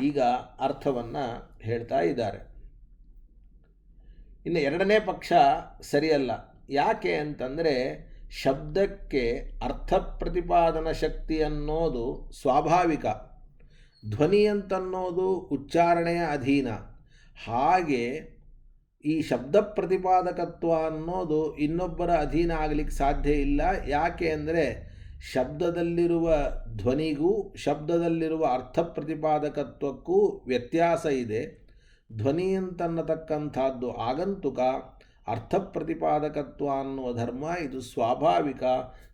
ಈಗ ಅರ್ಥವನ್ನು ಹೇಳ್ತಾ ಇದ್ದಾರೆ. ಇನ್ನು ಎರಡನೇ ಪಕ್ಷ ಸರಿಯಲ್ಲ. ಯಾಕೆ ಅಂತಂದರೆ, ಶಬ್ದಕ್ಕೆ ಅರ್ಥ ಪ್ರತಿಪಾದನ ಶಕ್ತಿ ಅನ್ನೋದು ಸ್ವಾಭಾವಿಕ, ಧ್ವನಿ ಅಂತನ್ನೋದು ಉಚ್ಚಾರಣೆಯ ಅಧೀನ. ಹಾಗೆ ಈ ಶಬ್ದ ಪ್ರತಿಪಾದಕತ್ವ ಅನ್ನೋದು ಇನ್ನೊಬ್ಬರ ಅಧೀನ ಆಗಲಿಕ್ಕೆ ಸಾಧ್ಯ ಇಲ್ಲ. ಯಾಕೆ ಅಂದರೆ, ಶಬ್ದದಲ್ಲಿರುವ ಧ್ವನಿಗೂ ಶಬ್ದದಲ್ಲಿರುವ ಅರ್ಥ ಪ್ರತಿಪಾದಕತ್ವಕ್ಕೂ ವ್ಯತ್ಯಾಸ ಇದೆ. ಧ್ವನಿ ಅಂತನ್ನತಕ್ಕಂಥದ್ದು ಆಗಂತುಕ, ಅರ್ಥ ಪ್ರತಿಪಾದಕತ್ವ ಅನ್ನುವ ಧರ್ಮ ಇದು ಸ್ವಾಭಾವಿಕ.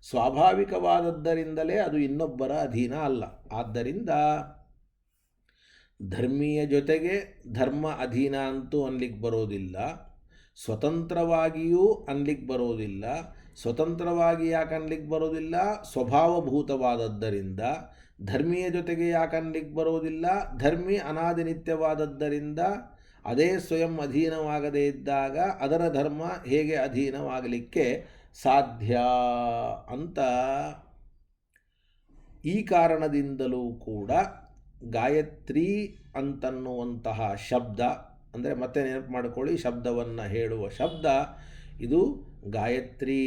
ಸ್ವಾಭಾವಿಕವಾದದ್ದರಿಂದಲೇ ಅದು ಇನ್ನೊಬ್ಬರ ಅಧೀನ ಅಲ್ಲ. ಆದ್ದರಿಂದ ಧರ್ಮೀಯ ಜೊತೆಗೆ ಧರ್ಮ ಅಧೀನ ಅಂತೂ ಅನ್ಲಿಕ್ಕೆ ಬರೋದಿಲ್ಲ, ಸ್ವತಂತ್ರವಾಗಿಯೂ ಅನ್ಲಿಕ್ಕೆ ಬರೋದಿಲ್ಲ. ಸ್ವತಂತ್ರವಾಗಿ ಯಾಕೆ ಅನ್ಲಿಕ್ಕೆ ಬರೋದಿಲ್ಲ? ಸ್ವಭಾವಭೂತವಾದದ್ದರಿಂದ. ಧರ್ಮೀಯ ಜೊತೆಗೆ ಯಾಕೆ ಅನ್ಲಿಕ್ಕೆ ಬರೋದಿಲ್ಲ? ಧರ್ಮಿ ಅನಾದಿನಿತ್ಯವಾದದ್ದರಿಂದ. ಅದೇ ಸ್ವಯಂ ಅಧೀನವಾಗದೇ ಇದ್ದಾಗ ಅದರ ಧರ್ಮ ಹೇಗೆ ಅಧೀನವಾಗಲಿಕ್ಕೆ ಸಾಧ್ಯ ಅಂತ. ಈ ಕಾರಣದಿಂದಲೂ ಕೂಡ ಗಾಯತ್ರಿ ಅಂತನ್ನುವಂತಹ ಶಬ್ದ, ಅಂದರೆ ಮತ್ತೆ ನೆನಪು ಮಾಡಿಕೊಳ್ಳಿ, ಶಬ್ದವನ್ನು ಹೇಳುವ ಶಬ್ದ ಇದು ಗಾಯತ್ರಿ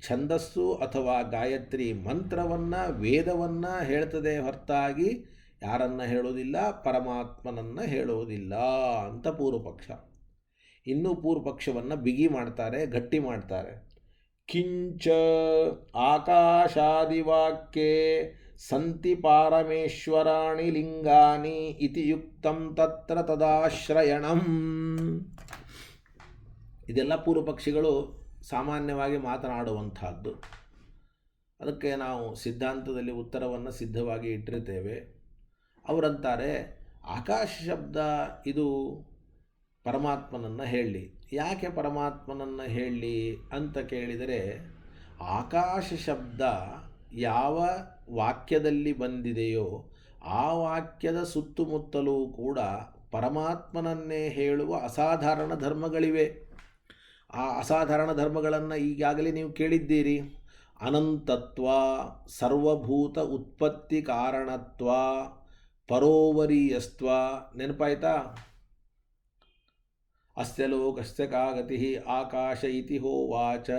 ಛಂದಸ್ಸು ಅಥವಾ ಗಾಯತ್ರಿ ಮಂತ್ರವನ್ನು, ವೇದವನ್ನು ಹೇಳ್ತದೆ ಹೊರತಾಗಿ ಯಾರನ್ನು ಹೇಳೋದಿಲ್ಲ? ಪರಮಾತ್ಮನನ್ನು ಹೇಳೋದಿಲ್ಲ ಅಂತ ಪೂರ್ವಪಕ್ಷ. ಇನ್ನೂ ಪೂರ್ವಪಕ್ಷವನ್ನು ಬಿಗಿ ಮಾಡ್ತಾರೆ, ಗಟ್ಟಿ ಮಾಡ್ತಾರೆ. ಕಿಂಚ ಆಕಾಶಾದಿವಾಕ್ಯೆ ಸಂತಿ ಪಾರಮೇಶ್ವರಾಣಿ ಲಿಂಗಾನಿ ಇತಿ ಯುಕ್ತಂ ತತ್ರ ತದಾಶ್ರಯಣಂ. ಇದೆಲ್ಲ ಪೂರ್ವಪಕ್ಷಿಗಳು ಸಾಮಾನ್ಯವಾಗಿ ಮಾತನಾಡುವಂತಹದ್ದು. ಅದಕ್ಕೆ ನಾವು ಸಿದ್ಧಾಂತದಲ್ಲಿ ಉತ್ತರವನ್ನು ಸಿದ್ಧವಾಗಿ ಇಟ್ಟಿರ್ತೇವೆ. ಅವರಂತಾರೆ, ಆಕಾಶ ಶಬ್ದ ಇದು ಪರಮಾತ್ಮನನ್ನು ಹೇಳಲಿ. ಯಾಕೆ ಪರಮಾತ್ಮನನ್ನು ಹೇಳಲಿ ಅಂತ ಕೇಳಿದರೆ, ಆಕಾಶ ಶಬ್ದ ಯಾವ ವಾಕ್ಯದಲ್ಲಿ ಬಂದಿದೆಯೋ ಆ ವಾಕ್ಯದ ಸುತ್ತಮುತ್ತಲೂ ಕೂಡ ಪರಮಾತ್ಮನನ್ನೇ ಹೇಳುವ ಅಸಾಧಾರಣ ಧರ್ಮಗಳಿವೆ. ಆ ಅಸಾಧಾರಣ ಧರ್ಮಗಳನ್ನು ಈಗಾಗಲೇ ನೀವು ಕೇಳಿದ್ದೀರಿ. ಅನಂತತ್ವ, ಸರ್ವಭೂತ ಉತ್ಪತ್ತಿ ಕಾರಣತ್ವ, ಪರೋವರೀಯಸ್ತ್ವ. ನೆನಪಾಯ್ತಾ? ಅಸ್ಯ ಲೋಕಸ್ಯ ಕಾ ಗತಿ ಆಕಾಶ ಇತಿ ಹೋವಾಚ.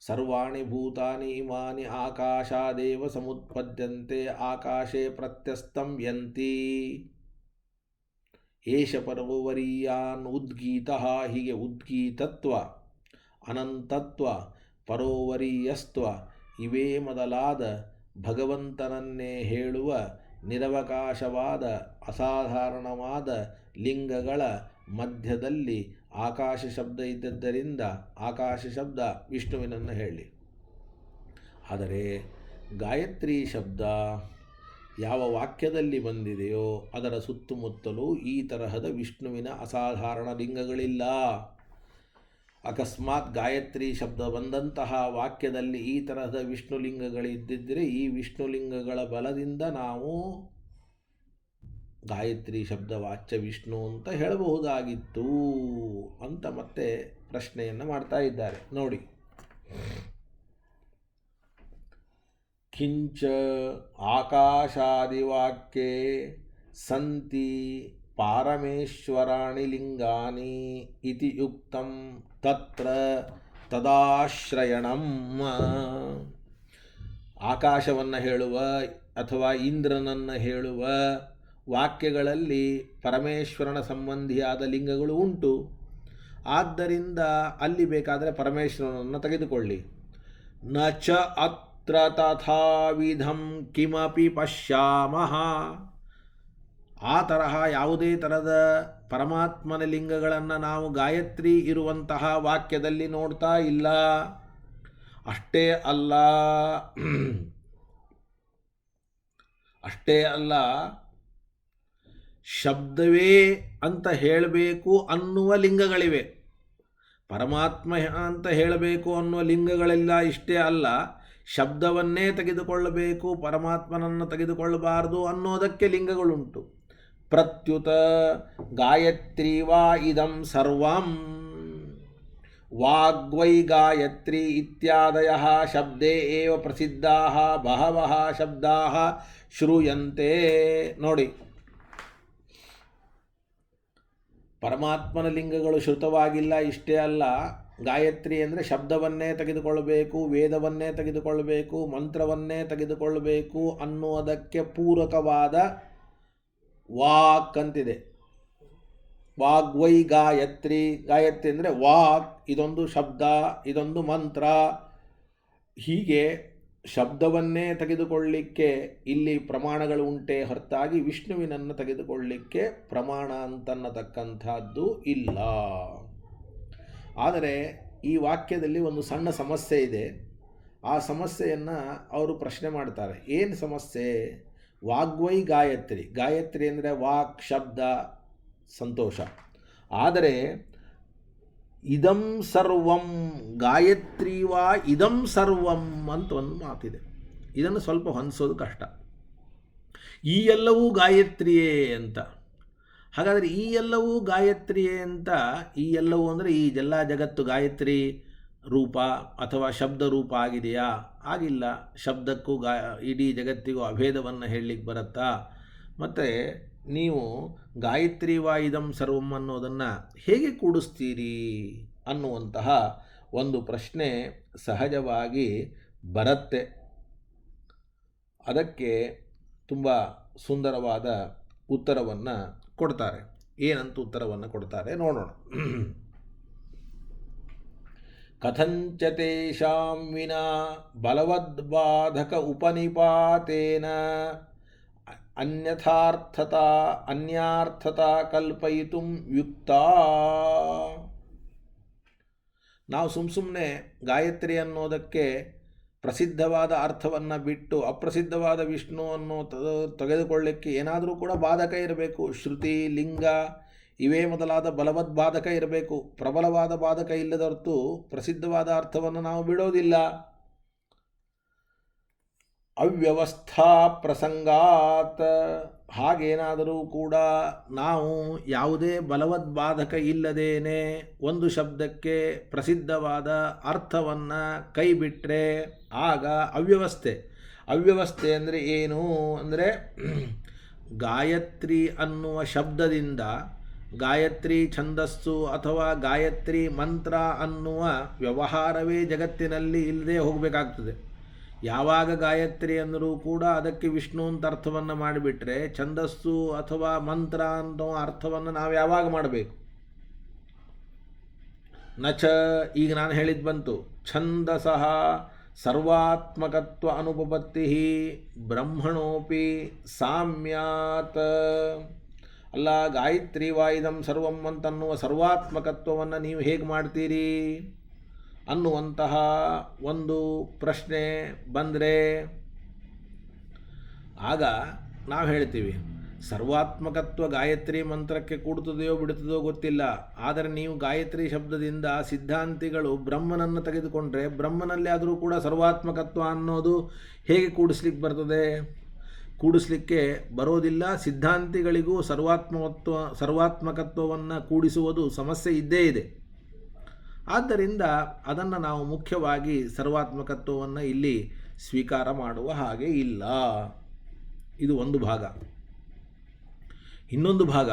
ಸರ್ವಾಣಿ ಭೂತಾನಿ ಇಮಾನಿ ಆಕಾಶಾದೇವ ಸಮುತ್ಪದ್ಯಂತೆ ಆಕಾಶೇ ಪ್ರತ್ಯಸ್ತಂ ಯಂತಿ. ಏಷ ಪರೋವರೀಯಾನ್ ಉದ್ಗೀತಃ. ಹೀಗೆ ಉದ್ಗೀತತ್ವ, ಅನಂತತ್ವ, ಪರೋವರೀಯಸ್ತ್ವ ಇವೇ ಮೊದಲಾದ ಭಗವಂತನನ್ನೇ ಹೇಳುವ ನಿರವಕಾಶವಾದ ಅಸಾಧಾರಣವಾದ ಲಿಂಗಗಳ ಮಧ್ಯದಲ್ಲಿ ಆಕಾಶ ಶಬ್ದ ಇದ್ದದ್ದರಿಂದ ಆಕಾಶ ಶಬ್ದ ವಿಷ್ಣುವಿನನ್ನು ಹೇಳಿ. ಆದರೆ ಗಾಯತ್ರಿ ಶಬ್ದ ಯಾವ ವಾಕ್ಯದಲ್ಲಿ ಬಂದಿದೆಯೋ ಅದರ ಸುತ್ತಮುತ್ತಲೂ ಈ ತರಹದ ವಿಷ್ಣುವಿನ ಅಸಾಧಾರಣ ಲಿಂಗಗಳಿಲ್ಲ. ಅಕಸ್ಮಾತ್ ಗಾಯತ್ರಿ ಶಬ್ದ ಬಂದಂತಹ ವಾಕ್ಯದಲ್ಲಿ ಈ ತರಹದ ವಿಷ್ಣುಲಿಂಗಗಳಿದ್ದಿದ್ದರೆ ಈ ವಿಷ್ಣುಲಿಂಗಗಳ ಬಲದಿಂದ ನಾವು ಗಾಯತ್ರಿ ಶಬ್ದ ವಾಚ್ಯ ವಿಷ್ಣು ಅಂತ ಹೇಳಬಹುದಾಗಿತ್ತು ಅಂತ ಮತ್ತೆ ಪ್ರಶ್ನೆಯನ್ನು ಮಾಡ್ತಾ ಇದ್ದಾರೆ ನೋಡಿ. ಕಿಂಚ ಆಕಾಶಾದಿವಾಕ್ಯೆ ಸಂತಿ ಪಾರಮೇಶ್ವರಾಣಿ ಲಿಂಗಾನಿ ಇತಿ ಯುಕ್ತಂ ತತ್ರ ತದಾಶ್ರಯಣಂ. ಆಕಾಶವನ್ನು ಹೇಳುವ ಅಥವಾ ಇಂದ್ರನನ್ನು ಹೇಳುವ ವಾಕ್ಯಗಳಲ್ಲಿ ಪರಮೇಶ್ವರನ ಸಂಬಂಧಿಯಾದ ಲಿಂಗಗಳು ಉಂಟು. ಆದ್ದರಿಂದ ಅಲ್ಲಿ ಬೇಕಾದರೆ ಪರಮೇಶ್ವರನನ್ನು ತೆಗೆದುಕೊಳ್ಳಿ. ನ ಚ ಅತ್ರ ತಥಾವಿಧಂ ಕಿಮಪಿ ಪಶ್ಯಾಮಃ. ಆ ತರಹ ಯಾವುದೇ ಥರದ ಪರಮಾತ್ಮನ ಲಿಂಗಗಳನ್ನು ನಾವು ಗಾಯತ್ರಿ ಇರುವಂತಹ ವಾಕ್ಯದಲ್ಲಿ ನೋಡ್ತಾ ಇಲ್ಲ. ಅಷ್ಟೇ ಅಲ್ಲ ಶಬ್ದವೇ ಅಂತ ಹೇಳಬೇಕು ಅನ್ನುವ ಲಿಂಗಗಳಿವೆ. ಪರಮಾತ್ಮ ಅಂತ ಹೇಳಬೇಕು ಅನ್ನುವ ಲಿಂಗಗಳೆಲ್ಲ. ಇಷ್ಟೇ ಅಲ್ಲ, ಶಬ್ದವನ್ನೇ ತೆಗೆದುಕೊಳ್ಳಬೇಕು, ಪರಮಾತ್ಮನನ್ನು ತೆಗೆದುಕೊಳ್ಳಬಾರದು ಅನ್ನೋದಕ್ಕೆ ಲಿಂಗಗಳುಂಟು. ಪ್ರತ್ಯುತ ಗಾಯತ್ರಿ ವಾ ಇದಂ ಸರ್ವಂ ವಾಗ್ವೈ ಗಾಯತ್ರಿ ಇತ್ಯಾದಯಃ ಶಬ್ದೇ ಏವ ಪ್ರಸಿದ್ಧಾಃ ಬಹವಃ ಶಬ್ದಾಃ ಶ್ರೂಯಂತೆ. ನೋಡಿ, ಪರಮಾತ್ಮನ ಲಿಂಗಗಳು ಶ್ರುತವಾಗಿಲ್ಲ. ಇಷ್ಟೇ ಅಲ್ಲ, ಗಾಯತ್ರಿ ಅಂದರೆ ಶಬ್ದವನ್ನೇ ತೆಗೆದುಕೊಳ್ಳಬೇಕು, ವೇದವನ್ನೇ ತೆಗೆದುಕೊಳ್ಳಬೇಕು, ಮಂತ್ರವನ್ನೇ ತೆಗೆದುಕೊಳ್ಳಬೇಕು ಅನ್ನುವುದಕ್ಕೆ ಪೂರಕವಾದ ವಾಕ್ ಅಂತಿದೆ. ವಾಗ್ವೈ ಗಾಯತ್ರಿ. ಗಾಯತ್ರಿ ಅಂದರೆ ವಾಕ್, ಇದೊಂದು ಶಬ್ದ, ಇದೊಂದು ಮಂತ್ರ. ಹೀಗೆ ಶಬ್ದವನ್ನೇ ತೆಗೆದುಕೊಳ್ಳಿಕ್ಕೆ ಇಲ್ಲಿ ಪ್ರಮಾಣಗಳು ಉಂಟೆ ಹೊರತಾಗಿ ವಿಷ್ಣುವಿನನ್ನು ತೆಗೆದುಕೊಳ್ಳಿಕ್ಕೆ ಪ್ರಮಾಣ ಅಂತನ್ನತಕ್ಕಂಥದ್ದು ಇಲ್ಲ. ಆದರೆ ಈ ವಾಕ್ಯದಲ್ಲಿ ಒಂದು ಸಣ್ಣ ಸಮಸ್ಯೆ ಇದೆ. ಆ ಸಮಸ್ಯೆಯನ್ನು ಅವರು ಪ್ರಶ್ನೆ ಮಾಡ್ತಾರೆ. ಏನು ಸಮಸ್ಯೆ? ವಾಗ್ವೈ ಗಾಯತ್ರಿ. ಗಾಯತ್ರಿ ಅಂದರೆ ವಾಕ್, ಶಬ್ದ, ಸಂತೋಷ. ಆದರೆ ಇದಂ ಸರ್ವಂ ಗಾಯತ್ರಿ ವಾ ಇದಂ ಸರ್ವಂ ಅಂತ ಒಂದು ಮಾತಿದೆ. ಇದನ್ನು ಸ್ವಲ್ಪ ಹೊಂದಿಸೋದು ಕಷ್ಟ. ಈ ಎಲ್ಲವೂ ಗಾಯತ್ರಿಯೇ ಅಂತ. ಹಾಗಾದರೆ ಈ ಎಲ್ಲವೂ ಗಾಯತ್ರಿಯೇ ಅಂತ, ಈ ಎಲ್ಲವೂ ಅಂದರೆ ಈ ಎಲ್ಲ ಜಗತ್ತು ಗಾಯತ್ರಿ ರೂಪ ಅಥವಾ ಶಬ್ದ ರೂಪ ಆಗಿದೆಯಾ? ಆಗಿಲ್ಲ. ಶಬ್ದಕ್ಕೂ ಇಡೀ ಜಗತ್ತಿಗೂ ಅಭೇದವನ್ನು ಹೇಳಲಿಕ್ಕೆ ಬರುತ್ತಾ? ಮತ್ತು ನೀವು ಗಾಯತ್ರಿ ವಾ ಇದಂ ಸರ್ವಂ ಅನ್ನೋದನ್ನು ಹೇಗೆ ಕೂಡಿಸ್ತೀರಿ ಅನ್ನುವಂತಹ ಒಂದು ಪ್ರಶ್ನೆ ಸಹಜವಾಗಿ ಬರುತ್ತೆ. ಅದಕ್ಕೆ ತುಂಬ ಸುಂದರವಾದ ಉತ್ತರವನ್ನು ಕೊಡ್ತಾರೆ. ಏನಂತ ಉತ್ತರವನ್ನು ಕೊಡ್ತಾರೆ ನೋಡೋಣ. ಕಥಂಚ ತೇಷಾಂ ವಿನಾ ಬಲವದ್ಬಾಧಕ ಉಪನಿಪಾತೇನ ಅನ್ಯಾರ್ಥತಾ ಕಲ್ಪಯಿತುಂ ಯುಕ್ತಾ. ನಾವು ಸುಮ್ಮನೆ ಗಾಯತ್ರಿ ಅನ್ನೋದಕ್ಕೆ ಪ್ರಸಿದ್ಧವಾದ ಅರ್ಥವನ್ನು ಬಿಟ್ಟು ಅಪ್ರಸಿದ್ಧವಾದ ವಿಷ್ಣು ಅನ್ನೋ ತೆಗೆದುಕೊಳ್ಳಿಕ್ಕೆ ಏನಾದರೂ ಕೂಡ ಬಾಧಕ ಇರಬೇಕು. ಶ್ರುತಿ, ಲಿಂಗ ಇವೇ ಮೊದಲಾದ ಬಲವದ್ಬಾಧಕ ಇರಬೇಕು. ಪ್ರಬಲವಾದ ಬಾಧಕ ಇಲ್ಲದ ಹೊರತು ಪ್ರಸಿದ್ಧವಾದ ಅರ್ಥವನ್ನು ನಾವು ಬಿಡೋದಿಲ್ಲ. ಅವ್ಯವಸ್ಥಾ ಪ್ರಸಂಗಾತ್. ಹಾಗೇನಾದರೂ ಕೂಡ ನಾವು ಯಾವುದೇ ಬಲವದ್ಬಾಧಕ ಇಲ್ಲದೇನೆ ಒಂದು ಶಬ್ದಕ್ಕೆ ಪ್ರಸಿದ್ಧವಾದ ಅರ್ಥವನ್ನು ಕೈ ಬಿಟ್ಟರೆ ಆಗ ಅವ್ಯವಸ್ಥೆ ಅಂದರೆ ಏನು ಅಂದರೆ ಗಾಯತ್ರಿ ಅನ್ನುವ ಶಬ್ದದಿಂದ ಗಾಯತ್ರಿ ಛಂದಸ್ಸು ಅಥವಾ ಗಾಯತ್ರಿ ಮಂತ್ರ ಅನ್ನುವ ವ್ಯವಹಾರವೇ ಜಗತ್ತಿನಲ್ಲಿ ಇಲ್ಲದೆ ಹೋಗಬೇಕಾಗ್ತದೆ. ಯಾವಾಗ ಗಾಯತ್ರಿ ಅಂದರೂ ಕೂಡ ಅದಕ್ಕೆ ವಿಷ್ಣು ಅಂತ ಅರ್ಥವನ್ನು ಮಾಡಿಬಿಟ್ರೆ ಛಂದಸ್ಸು ಅಥವಾ ಮಂತ್ರ ಅನ್ನೋ ಅರ್ಥವನ್ನು ನಾವು ಯಾವಾಗ ಮಾಡಬೇಕು? ನಚ ಈಗ ನಾನು ಹೇಳಿದ್ದು ಬಂತು, ಛಂದಸಃ ಸರ್ವಾತ್ಮಕತ್ವ ಅನುಪಪತ್ತಿ ಬ್ರಹ್ಮಣೋಪಿ ಸಾಮ್ಯಾತ್. ಅಲ್ಲ, ಗಾಯತ್ರಿ ವಾಯಿದಂ ಸರ್ವಂ ಅಂತನ್ನುವ ಸರ್ವಾತ್ಮಕತ್ವವನ್ನು ನೀವು ಹೇಗೆ ಮಾಡ್ತೀರಿ ಅನ್ನುವಂತಹ ಒಂದು ಪ್ರಶ್ನೆ ಬಂದರೆ ಆಗ ನಾವು ಹೇಳ್ತೀವಿ ಸರ್ವಾತ್ಮಕತ್ವ ಗಾಯತ್ರಿ ಮಂತ್ರಕ್ಕೆ ಕೂಡ್ತದೆಯೋ ಬಿಡುತ್ತದೋ ಗೊತ್ತಿಲ್ಲ, ಆದರೆ ನೀವು ಗಾಯತ್ರಿ ಶಬ್ದದಿಂದ ಸಿದ್ಧಾಂತಿಗಳು ಬ್ರಹ್ಮನನ್ನು ತೆಗೆದುಕೊಂಡ್ರೆ ಬ್ರಹ್ಮನಲ್ಲಿ ಆದರೂ ಕೂಡ ಸರ್ವಾತ್ಮಕತ್ವ ಅನ್ನೋದು ಹೇಗೆ ಕೂಡಿಸ್ಲಿಕ್ಕೆ ಕೂಡಿಸ್ಲಿಕ್ಕೆ ಬರೋದಿಲ್ಲ. ಸಿದ್ಧಾಂತಿಗಳಿಗೂ ಸರ್ವಾತ್ಮಕತ್ವವನ್ನು ಕೂಡಿಸುವುದು ಸಮಸ್ಯೆ ಇದ್ದೇ ಇದೆ. ಆದ್ದರಿಂದ ಅದನ್ನು ನಾವು ಮುಖ್ಯವಾಗಿ ಸರ್ವಾತ್ಮಕತ್ವವನ್ನು ಇಲ್ಲಿ ಸ್ವೀಕಾರ ಮಾಡುವ ಹಾಗೆ ಇಲ್ಲ. ಇದು ಒಂದು ಭಾಗ. ಇನ್ನೊಂದು ಭಾಗ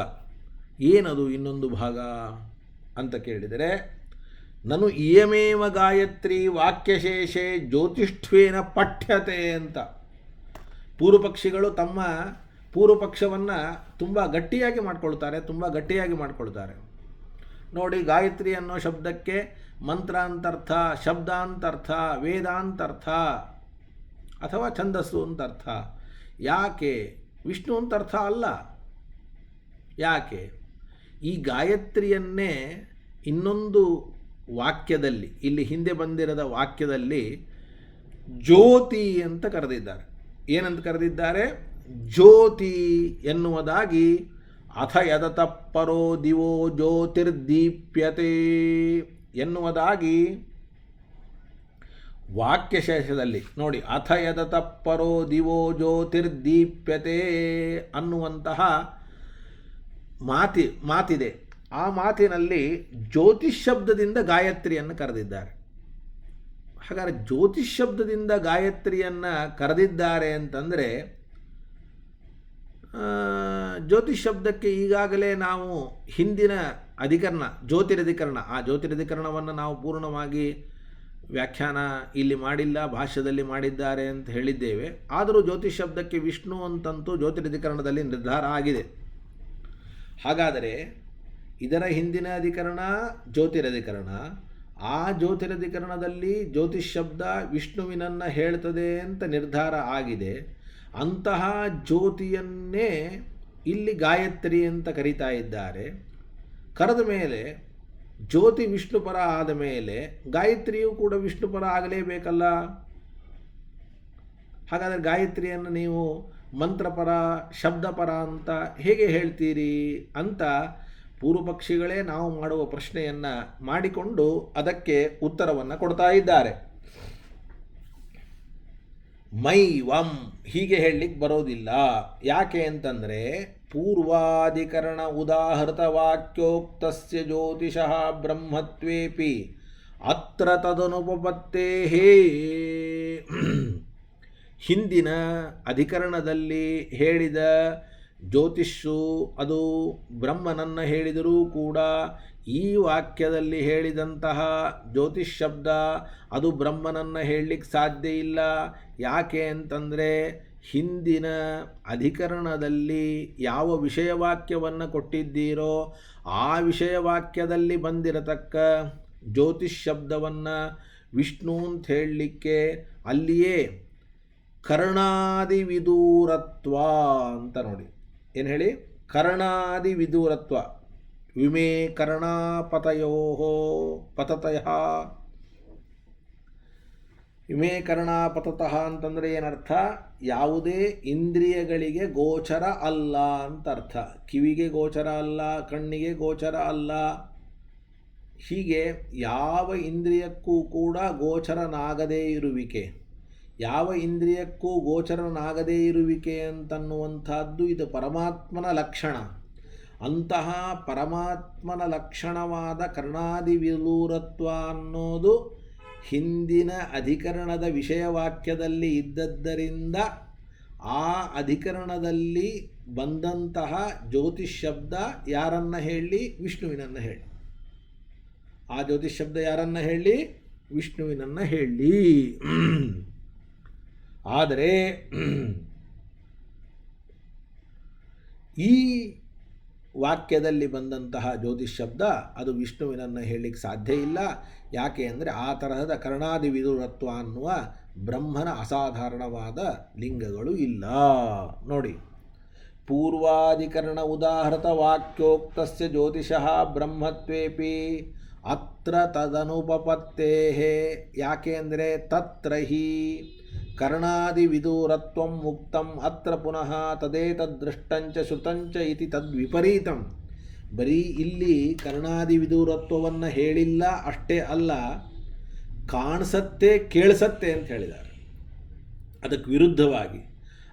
ಏನದು? ಇನ್ನೊಂದು ಭಾಗ ಅಂತ ಕೇಳಿದರೆ, ನನು ಇಯಮೇವ ಗಾಯತ್ರಿ ವಾಕ್ಯಶೇಷೆ ಜ್ಯೋತಿಷ್ಠ್ವೇನ ಪಠ್ಯತೆ ಅಂತ ಪೂರ್ವಪಕ್ಷಿಗಳು ತಮ್ಮ ಪೂರ್ವಪಕ್ಷವನ್ನು ತುಂಬ ಗಟ್ಟಿಯಾಗಿ ಮಾಡ್ಕೊಳ್ತಾರೆ. ನೋಡಿ, ಗಾಯತ್ರಿ ಅನ್ನೋ ಶಬ್ದಕ್ಕೆ ಮಂತ್ರಾಂತರ್ಥ, ಶಬ್ದಾಂತರ್ಥ, ವೇದಾಂತರ್ಥ ಅಥವಾ ಛಂದಸ್ಸು ಅಂತರ್ಥ. ಯಾಕೆ ವಿಷ್ಣು ಅಂತರ್ಥ ಅಲ್ಲ? ಯಾಕೆ? ಈ ಗಾಯತ್ರಿಯನ್ನೇ ಇನ್ನೊಂದು ವಾಕ್ಯದಲ್ಲಿ, ಇಲ್ಲಿ ಹಿಂದೆ ಬಂದಿರದ ವಾಕ್ಯದಲ್ಲಿ ಜ್ಯೋತಿ ಅಂತ ಕರೆದಿದ್ದಾರೆ. ಏನಂತ ಕರೆದಿದ್ದಾರೆ? ಜ್ಯೋತಿ ಎನ್ನುವುದಾಗಿ ಅಥ ಯದತಃ ಪರೋ ದಿವೋ ಜ್ಯೋತಿರ್ದೀಪ್ಯತೆ ಎನ್ನುವುದಾಗಿ ವಾಕ್ಯಶೇಷದಲ್ಲಿ ನೋಡಿ, ಅಥ ಯದತಃ ಪರೋ ದಿವೋ ಜ್ಯೋತಿರ್ದೀಪ್ಯತೆ ಅನ್ನುವಂತಹ ಮಾತಿದೆ. ಆ ಮಾತಿನಲ್ಲಿ ಜ್ಯೋತಿಷ್ ಶಬ್ದದಿಂದ ಗಾಯತ್ರಿಯನ್ನು ಕರೆದಿದ್ದಾರೆ. ಹಾಗಾದರೆ ಜ್ಯೋತಿಷ್ ಶಬ್ದದಿಂದ ಗಾಯತ್ರಿಯನ್ನು ಕರೆದಿದ್ದಾರೆ ಅಂತಂದರೆ ಜ್ಯೋತಿಷ್ ಶಬ್ದಕ್ಕೆ ಈಗಾಗಲೇ ನಾವು ಹಿಂದಿನ ಅಧಿಕರಣ ಜ್ಯೋತಿರಧಿಕರಣ, ಆ ಜ್ಯೋತಿರಧಿಕರಣವನ್ನು ನಾವು ಪೂರ್ಣವಾಗಿ ವ್ಯಾಖ್ಯಾನ ಇಲ್ಲಿ ಮಾಡಿಲ್ಲ, ಭಾಷ್ಯದಲ್ಲಿ ಮಾಡಿದ್ದಾರೆ ಅಂತ ಹೇಳಿದ್ದೇವೆ. ಆದರೂ ಜ್ಯೋತಿಷ್ ಶಬ್ದಕ್ಕೆ ವಿಷ್ಣು ಅಂತಂತೂ ಜ್ಯೋತಿರಧಿಕರಣದಲ್ಲಿ ನಿರ್ಧಾರ ಆಗಿದೆ. ಹಾಗಾದರೆ ಇದರ ಹಿಂದಿನ ಅಧಿಕರಣ ಜ್ಯೋತಿರಧಿಕರಣ, ಆ ಜ್ಯೋತಿರಧಿಕರಣದಲ್ಲಿ ಜ್ಯೋತಿಷ್ ಶಬ್ದ ವಿಷ್ಣುವಿನನ್ನು ಹೇಳ್ತದೆ ಅಂತ ನಿರ್ಧಾರ ಆಗಿದೆ. ಅಂತಹ ಜ್ಯೋತಿಯನ್ನೇ ಇಲ್ಲಿ ಗಾಯತ್ರಿ ಅಂತ ಕರೀತಾ ಇದ್ದಾರೆ. ಕರೆದ ಮೇಲೆ ಜ್ಯೋತಿ ವಿಷ್ಣುಪರ ಆದ ಮೇಲೆ ಗಾಯತ್ರಿಯೂ ಕೂಡ ವಿಷ್ಣುಪರ ಆಗಲೇಬೇಕಲ್ಲ. ಹಾಗಾದರೆ ಗಾಯತ್ರಿಯನ್ನು ನೀವು ಮಂತ್ರಪರ, ಶಬ್ದಪರ ಅಂತ ಹೇಗೆ ಹೇಳ್ತೀರಿ ಅಂತ ಪೂರ್ವಪಕ್ಷಿಗಳೇ ನಾವು ಮಾಡುವ ಪ್ರಶ್ನೆಯನ್ನು ಮಾಡಿಕೊಂಡು ಅದಕ್ಕೆ ಉತ್ತರವನ್ನು ಕೊಡ್ತಾ ಇದ್ದಾರೆ. ಮೈವಂ ಹೀಗೆ ಹೇಳಲಿಕ್ಕೆ ಬರೋದಿಲ್ಲ. ಯಾಕೆ ಅಂತಂದರೆ ಪೂರ್ವಾಧಿಕರಣ ಉದಾಹೃತ ವಾಕ್ಯೋಕ್ತಸ್ಯ ಜ್ಯೋತಿಷಃ ಬ್ರಹ್ಮತ್ವೇಪಿ ಅತ್ರ ತದನುಪಪತ್ತೇಹೇ. ಹಿಂದಿನ ಅಧಿಕರಣದಲ್ಲಿ ಹೇಳಿದ ಜ್ಯೋತಿಷು ಅದು ಬ್ರಹ್ಮನನ್ನು ಹೇಳಿದರೂ ಕೂಡ ಈ ವಾಕ್ಯದಲ್ಲಿ ಹೇಳಿದಂತಹ ಜ್ಯೋತಿಷ್ ಶಬ್ದ ಅದು ಬ್ರಹ್ಮನನ್ನು ಹೇಳಲಿಕ್ಕೆ ಸಾಧ್ಯ ಇಲ್ಲ. ಯಾಕೆ ಅಂತಂದರೆ ಹಿಂದಿನ ಅಧಿಕರಣದಲ್ಲಿ ಯಾವ ವಿಷಯವಾಕ್ಯವನ್ನು ಕೊಟ್ಟಿದ್ದೀರೋ ಆ ವಿಷಯವಾಕ್ಯದಲ್ಲಿ ಬಂದಿರತಕ್ಕ ಜ್ಯೋತಿಷ್ ಶಬ್ದವನ್ನು ವಿಷ್ಣು ಅಂತ ಹೇಳಲಿಕ್ಕೆ ಅಲ್ಲಿಯೇ ಕರ್ಣಾದಿ ವಿದೂರತ್ವ ಅಂತ ನೋಡಿ. ಏನು ಹೇಳಿ? ಕರ್ಣಾದಿ ವಿದೂರತ್ವ. ವಿಮೇ ಕರ್ಣಾಪತಯೋ ಪತತಯ. ವಿಮೇ ಕರ್ಣಾಪತತಃ ಅಂತಂದರೆ ಏನರ್ಥ? ಯಾವುದೇ ಇಂದ್ರಿಯಗಳಿಗೆ ಗೋಚರ ಅಲ್ಲ ಅಂತ ಅರ್ಥ. ಕಿವಿಗೆ ಗೋಚರ ಅಲ್ಲ, ಕಣ್ಣಿಗೆ ಗೋಚರ ಅಲ್ಲ, ಹೀಗೆ ಯಾವ ಇಂದ್ರಿಯಕ್ಕೂ ಕೂಡ ಗೋಚರನಾಗದೇ ಇರುವಿಕೆ. ಯಾವ ಇಂದ್ರಿಯಕ್ಕೂ ಗೋಚರನಾಗದೇ ಇರುವಿಕೆ ಅಂತನ್ನುವಂಥದ್ದು ಇದು ಪರಮಾತ್ಮನ ಲಕ್ಷಣ. ಅಂತಹ ಪರಮಾತ್ಮನ ಲಕ್ಷಣವಾದ ಕರ್ಣಾದಿ ವಿದೂರತ್ವ ಅನ್ನೋದು ಹಿಂದಿನ ಅಧಿಕರಣದ ವಿಷಯವಾಕ್ಯದಲ್ಲಿ ಇದ್ದದ್ದರಿಂದ ಆ ಅಧಿಕರಣದಲ್ಲಿ ಬಂದಂತಹ ಜ್ಯೋತಿಷ್ ಶಬ್ದ ಯಾರನ್ನ ಹೇಳಿ? ವಿಷ್ಣುವಿನನ್ನು ಹೇಳಿ. ಆ ಜ್ಯೋತಿಷ್ ಶಬ್ದ ಯಾರನ್ನ ಹೇಳಿ? ವಿಷ್ಣುವಿನನ್ನು ಹೇಳಿ. ಆದರೆ ಈ ವಾಕ್ಯದಲ್ಲಿ ಬಂದಂತಹ ಜ್ಯೋತಿಷ್ ಶಬ್ದ ಅದು ವಿಷ್ಣುವಿನನ್ನು ಹೇಳಲಿಕ್ಕೆ ಸಾಧ್ಯ ಇಲ್ಲ. ಯಾಕೆ ಅಂದರೆ ಆ ತರಹದ ಕರ್ಣಾದಿ ವಿದೂರತ್ವ ಅನ್ನುವ ಬ್ರಹ್ಮನ ಅಸಾಧಾರಣವಾದ ಲಿಂಗಗಳು ಇಲ್ಲ. ನೋಡಿ, ಪೂರ್ವಾಧಿಕರಣ ಉದಾಹೃತ ವಾಕ್ಯೋಕ್ತಸ್ಯ ಜ್ಯೋತಿಷಃ ಬ್ರಹ್ಮತ್ವೇಪಿ ಅತ್ರ ತದನುಪಪತ್ತೇ. ಯಾಕೆ ಅಂದರೆ ತತ್ರ ಹಿ ಕರ್ಣಾದಿ ವಿದೂರತ್ವಂ ಮುಕ್ತಂ ಅತ್ರ ಪುನಃ ತದೇತದೃಷ್ಟಂಚ ಶ್ರುತಂಚ ಇತಿ ತದ್ವಿಪರೀತಂ. ಬರೀ ಇಲ್ಲಿ ಕರ್ಣಾದಿ ವಿದೂರತ್ವವನ್ನು ಹೇಳಿಲ್ಲ, ಅಷ್ಟೇ ಅಲ್ಲ, ಕಾಣಿಸತ್ತೆ ಕೇಳಿಸತ್ತೆ ಅಂತ ಹೇಳಿದ್ದಾರೆ. ಅದಕ್ಕೆ ವಿರುದ್ಧವಾಗಿ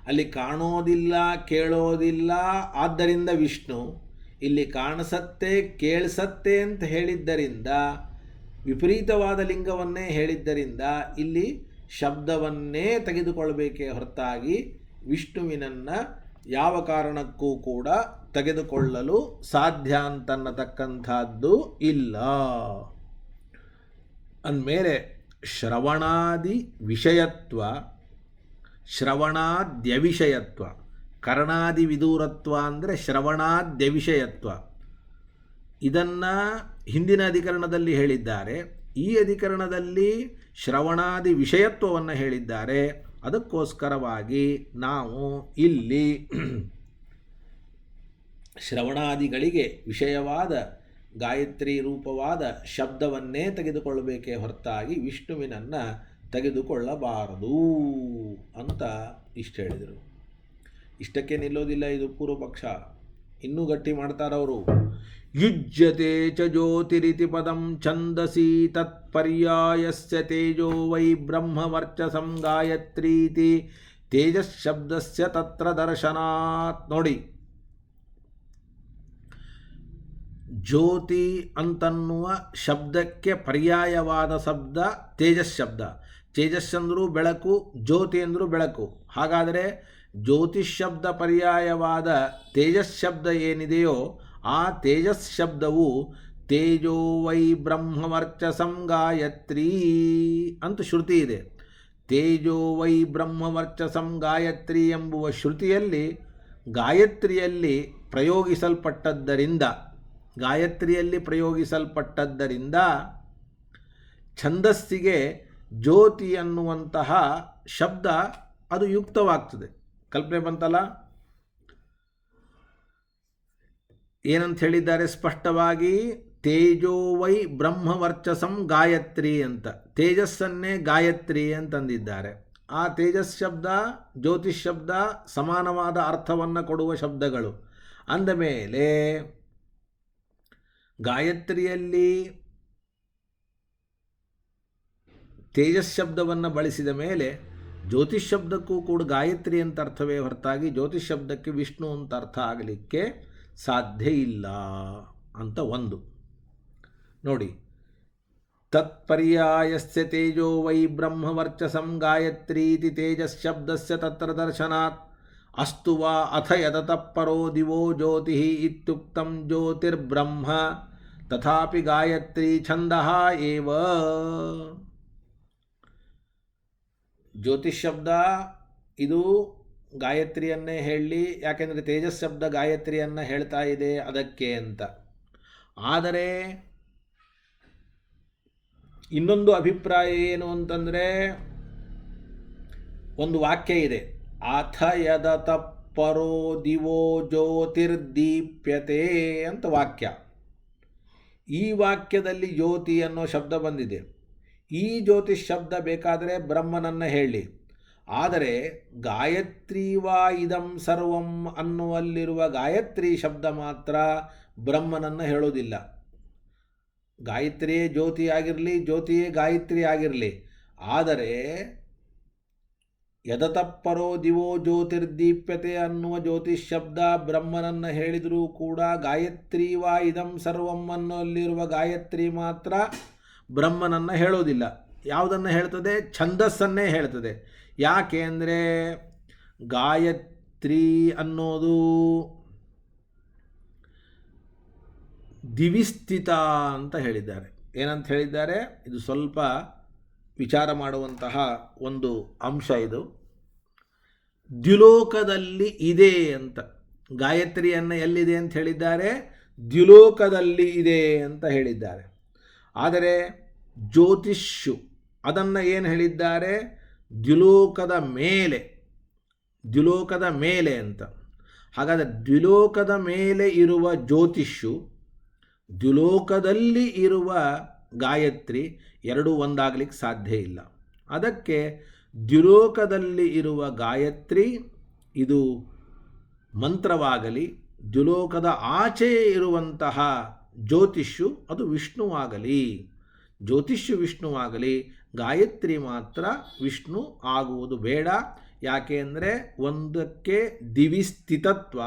ಅಲ್ಲಿ ಕಾಣೋದಿಲ್ಲ ಕೇಳೋದಿಲ್ಲ, ಆದ್ದರಿಂದ ವಿಷ್ಣು. ಇಲ್ಲಿ ಕಾಣಿಸತ್ತೆ ಕೇಳಿಸತ್ತೆ ಅಂತ ಹೇಳಿದ್ದರಿಂದ ವಿಪರೀತವಾದ ಲಿಂಗವನ್ನೇ ಹೇಳಿದ್ದರಿಂದ ಇಲ್ಲಿ ಶಬ್ದವನ್ನೇ ತೆಗೆದುಕೊಳ್ಳಬೇಕೇ ಹೊರತಾಗಿ ವಿಷ್ಣುವಿನನ್ನು ಯಾವ ಕಾರಣಕ್ಕೂ ಕೂಡ ತೆಗೆದುಕೊಳ್ಳಲು ಸಾಧ್ಯ ಅಂತನ್ನತಕ್ಕಂಥದ್ದು ಇಲ್ಲ. ಅಂದಮೇಲೆ ಶ್ರವಣಾದಿ ವಿಷಯತ್ವ, ಶ್ರವಣಾದ್ಯವಿಷಯತ್ವ, ಕರ್ಣಾದಿ ವಿದೂರತ್ವ ಅಂದರೆ ಶ್ರವಣಾದ್ಯವಿಷಯತ್ವ. ಇದನ್ನು ಹಿಂದಿನ ಅಧಿಕರಣದಲ್ಲಿ ಹೇಳಿದ್ದಾರೆ. ಈ ಅಧಿಕರಣದಲ್ಲಿ ಶ್ರವಣಾದಿ ವಿಷಯತ್ವವನ್ನು ಹೇಳಿದ್ದಾರೆ. ಅದಕ್ಕೋಸ್ಕರವಾಗಿ ನಾವು ಇಲ್ಲಿ ಶ್ರವಣಾದಿಗಳಿಗೆ ವಿಷಯವಾದ ಗಾಯತ್ರಿ ರೂಪವಾದ ಶಬ್ದವನ್ನೇ ತೆಗೆದುಕೊಳ್ಳಬೇಕೇ ಹೊರತಾಗಿ ವಿಷ್ಣುವಿನನ್ನು ತೆಗೆದುಕೊಳ್ಳಬಾರದು ಅಂತ ಇಷ್ಟು ಹೇಳಿದರು. ಇಷ್ಟಕ್ಕೆ ನಿಲ್ಲೋದಿಲ್ಲ, ಇದು ಪೂರ್ವಪಕ್ಷ. ಇನ್ನೂ ಗಟ್ಟಿ ಮಾಡ್ತಾರವರು. ಯುಜ್ಯತೆ ಚ ಜ್ಯೋತಿರಿತಿ ಪದಂ ಛಂದಸಿ ತತ್ಪರ್ಯಾಯಸ್ಯ ತೇಜೋ ವೈ ಬ್ರಹ್ಮವರ್ಚಸಂ ಗಾಯತ್ರೀತಿ ತೇಜಶಬ್ದಸ್ಯ ತತ್ರ ದರ್ಶನಾತ್. ನೋಡಿ, ಜ್ಯೋತಿ ಅಂತನ್ನುವ ಶಬ್ದಕ್ಕೆ ಪರ್ಯಾಯವಾದ ಶಬ್ದ ತೇಜಸ್ ಶಬ್ದ. ತೇಜಸ್ ಅಂದರೂ ಬೆಳಕು, ಜ್ಯೋತಿ ಅಂದರೂ ಬೆಳಕು. ಹಾಗಾದರೆ ಜ್ಯೋತಿಷ್ ಶಬ್ದ ಪರ್ಯಾಯವಾದ ತೇಜಸ್ ಶಬ್ದ ಏನಿದೆಯೋ ಆ ತೇಜಸ್ ಶಬ್ದವು ತೇಜೋ ವೈ ಬ್ರಹ್ಮವರ್ಚಸಂ ಗಾಯತ್ರಿ ಅಂತ ಶ್ರುತಿ ಇದೆ. ತೇಜೋ ವೈ ಬ್ರಹ್ಮವರ್ಚಸಂ ಗಾಯತ್ರಿ ಎಂಬುವ ಶ್ರುತಿಯಲ್ಲಿ ಗಾಯತ್ರಿಯಲ್ಲಿ ಪ್ರಯೋಗಿಸಲ್ಪಟ್ಟದ್ದರಿಂದ ಛಂದಸ್ಸಿಗೆ ಜ್ಯೋತಿ ಅನ್ನುವಂತಹ ಶಬ್ದ ಅದು ಯುಕ್ತವಾಗ್ತದೆ. ಕಲ್ಪನೆ ಬಂತಲ್ಲ? ಏನಂತ ಹೇಳಿದ್ದಾರೆ ಸ್ಪಷ್ಟವಾಗಿ? ತೇಜೋ ವೈ ಬ್ರಹ್ಮವರ್ಚಸಂ ಗಾಯತ್ರಿ ಅಂತ, ತೇಜಸ್ಸನ್ನೇ ಗಾಯತ್ರಿ ಅಂತಂದಿದ್ದಾರೆ. ಆ ತೇಜಸ್ ಶಬ್ದ ಜ್ಯೋತಿಷ್ ಶಬ್ದ ಸಮಾನವಾದ ಅರ್ಥವನ್ನು ಕೊಡುವ ಶಬ್ದಗಳು. ಅಂದಮೇಲೆ ಗಾಯತ್ರಿಯಲ್ಲಿ ತೇಜಸ್ ಶಬ್ದವನ್ನು ಬಳಸಿದ ಮೇಲೆ ಜ್ಯೋತಿಷ್ ಶಬ್ದಕ್ಕೂ ಕೂಡ ಗಾಯತ್ರಿ ಅಂತ ಅರ್ಥವೇ ಹೊರತಾಗಿ ಜ್ಯೋತಿಷ್ ಶಬ್ದಕ್ಕೆ ವಿಷ್ಣು ಅಂತ ಅರ್ಥ ಆಗಲಿಕ್ಕೆ ಸಾಧ್ಯ ಇಲ್ಲ ಅಂತ ಒಂದು. ನೋಡಿ, ತತ್ಪರ್ಯಾಯಸ್ಯ ತೇಜೋ ವೈ ಬ್ರಹ್ಮವರ್ಚಸಂ ಗಾಯತ್ರೀತಿ ತೇಜಶಬ್ದಸ್ಯ ತತ್ರ ದರ್ಶನಾತ್ ಅಸ್ತು ವಾ ಅಥ ಯತತಃ ಪರೋ ದಿವೋ ಜ್ಯೋತಿ ಇತ್ಯುಕ್ತಂ ಜ್ಯೋತಿರ್ಬ್ರಹ್ಮ ತಥಾಪಿ ಗಾಯತ್ರಿ ಛಂದಃ ಏವ. ಜ್ಯೋತಿಷ್ ಶಬ್ದ ಇದು ಗಾಯತ್ರಿಯನ್ನೇ ಹೇಳಿ, ಯಾಕೆಂದರೆ ತೇಜಸ್ ಶಬ್ದ ಗಾಯತ್ರಿಯನ್ನು ಹೇಳ್ತಾ ಇದೆ ಅದಕ್ಕೆ ಅಂತ. ಆದರೆ ಇನ್ನೊಂದು ಅಭಿಪ್ರಾಯ ಏನು ಅಂತಂದರೆ, ಒಂದು ವಾಕ್ಯ ಇದೆ, ಅಥ ಯದತಃ ಪರೋ ದಿವೋ ಜ್ಯೋತಿರ್ದೀಪ್ಯತೆ ಅಂತ ವಾಕ್ಯ. ಈ ವಾಕ್ಯದಲ್ಲಿ ಜ್ಯೋತಿ ಅನ್ನೋ ಶಬ್ದ ಬಂದಿದೆ. ಈ ಜ್ಯೋತಿಷ್ ಶಬ್ದ ಬೇಕಾದರೆ ಬ್ರಹ್ಮನನ್ನು ಹೇಳಿ, ಆದರೆ ಗಾಯತ್ರಿ ವಾ ಇದಂ ಸರ್ವಂ ಅನ್ನುವಲ್ಲಿರುವ ಗಾಯತ್ರಿ ಶಬ್ದ ಮಾತ್ರ ಬ್ರಹ್ಮನನ್ನು ಹೇಳೋದಿಲ್ಲ. ಗಾಯತ್ರಿಯೇ ಜ್ಯೋತಿ ಆಗಿರಲಿ, ಜ್ಯೋತಿಯೇ ಗಾಯತ್ರಿ ಆಗಿರಲಿ, ಆದರೆ ಯದತಃಪರೋ ದಿವೋ ಜ್ಯೋತಿರ್ದೀಪ್ಯತೆ ಅನ್ನುವ ಜ್ಯೋತಿಷ್ ಶಬ್ದ ಬ್ರಹ್ಮನನ್ನು ಹೇಳಿದರೂ ಕೂಡ ಗಾಯತ್ರಿ ವಾ ಇದಂ ಸರ್ವಂ ಅನ್ನೋಲ್ಲಿರುವ ಗಾಯತ್ರಿ ಮಾತ್ರ ಬ್ರಹ್ಮನನ್ನು ಹೇಳೋದಿಲ್ಲ. ಯಾವುದನ್ನು ಹೇಳ್ತದೆ? ಛಂದಸ್ಸನ್ನೇ ಹೇಳ್ತದೆ. ಯಾಕೆ ಅಂದರೆ ಗಾಯತ್ರಿ ಅನ್ನೋದು ದಿವಿಸ್ಥಿತ ಅಂತ ಹೇಳಿದ್ದಾರೆ. ಏನಂತ ಹೇಳಿದ್ದಾರೆ? ಇದು ಸ್ವಲ್ಪ ವಿಚಾರ ಮಾಡುವಂತಹ ಒಂದು ಅಂಶ. ಇದು ದ್ಯುಲೋಕದಲ್ಲಿ ಇದೆ ಅಂತ. ಗಾಯತ್ರಿಯನ್ನು ಎಲ್ಲಿದೆ ಅಂತ ಹೇಳಿದ್ದಾರೆ? ದ್ಯುಲೋಕದಲ್ಲಿ ಇದೆ ಅಂತ ಹೇಳಿದ್ದಾರೆ. ಆದರೆ ಜ್ಯೋತಿಷ್ಯು ಅದನ್ನು ಏನು ಹೇಳಿದ್ದಾರೆ? ದ್ಯುಲೋಕದ ಮೇಲೆ ಅಂತ. ಹಾಗಾದರೆ ದ್ಯುಲೋಕದ ಮೇಲೆ ಇರುವ ಜ್ಯೋತಿಷ್ಯು, ದ್ಯುಲೋಕದಲ್ಲಿ ಇರುವ ಗಾಯತ್ರಿ ಎರಡೂ ಒಂದಾಗಲಿಕ್ಕೆ ಸಾಧ್ಯ ಇಲ್ಲ. ಅದಕ್ಕೆ ದ್ಯುಲೋಕದಲ್ಲಿ ಇರುವ ಗಾಯತ್ರಿ ಇದು ಮಂತ್ರವಾಗಲಿ, ದ್ಯುಲೋಕದ ಆಚೆ ಇರುವಂತಹ ಜ್ಯೋತಿಷ್ಯು ಅದು ವಿಷ್ಣುವಾಗಲಿ, ಜ್ಯೋತಿಷ್ಯು ವಿಷ್ಣುವಾಗಲಿ, ಗಾಯತ್ರಿ ಮಾತ್ರ ವಿಷ್ಣು ಆಗುವುದು ಬೇಡ. ಯಾಕೆ ಅಂದರೆ ಒಂದಕ್ಕೆ ದಿವಿಸ್ಥಿತತ್ವ,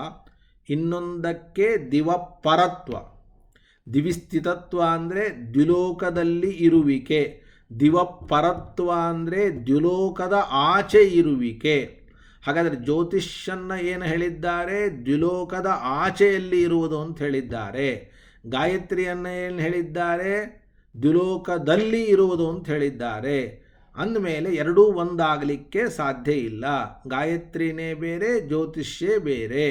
ಇನ್ನೊಂದಕ್ಕೆ ದಿವಪರತ್ವ. ದಿವಿಸ್ಥಿತತ್ವ ಅಂದರೆ ದ್ಯುಲೋಕದಲ್ಲಿ ಇರುವಿಕೆ, ದಿವಪರತ್ವ ಅಂದರೆ ದ್ಯುಲೋಕದ ಆಚೆ ಇರುವಿಕೆ. ಹಾಗಾದರೆ ಜ್ಯೋತಿಷನ್ನು ಏನು ಹೇಳಿದ್ದಾರೆ? ದ್ಯುಲೋಕದ ಆಚೆಯಲ್ಲಿ ಇರುವುದು ಅಂತ ಹೇಳಿದ್ದಾರೆ. ಗಾಯತ್ರಿಯನ್ನು ಏನು ಹೇಳಿದ್ದಾರೆ? ದ್ಯುಲೋಕದಲ್ಲಿ ಇರುವುದು ಅಂತ ಹೇಳಿದ್ದಾರೆ. ಅಂದಮೇಲೆ ಎರಡೂ ಒಂದಾಗಲಿಕ್ಕೆ ಸಾಧ್ಯ ಇಲ್ಲ. ಗಾಯತ್ರಿನೇ ಬೇರೆ, ಜ್ಯೋತಿಷ್ಯೇ ಬೇರೆ.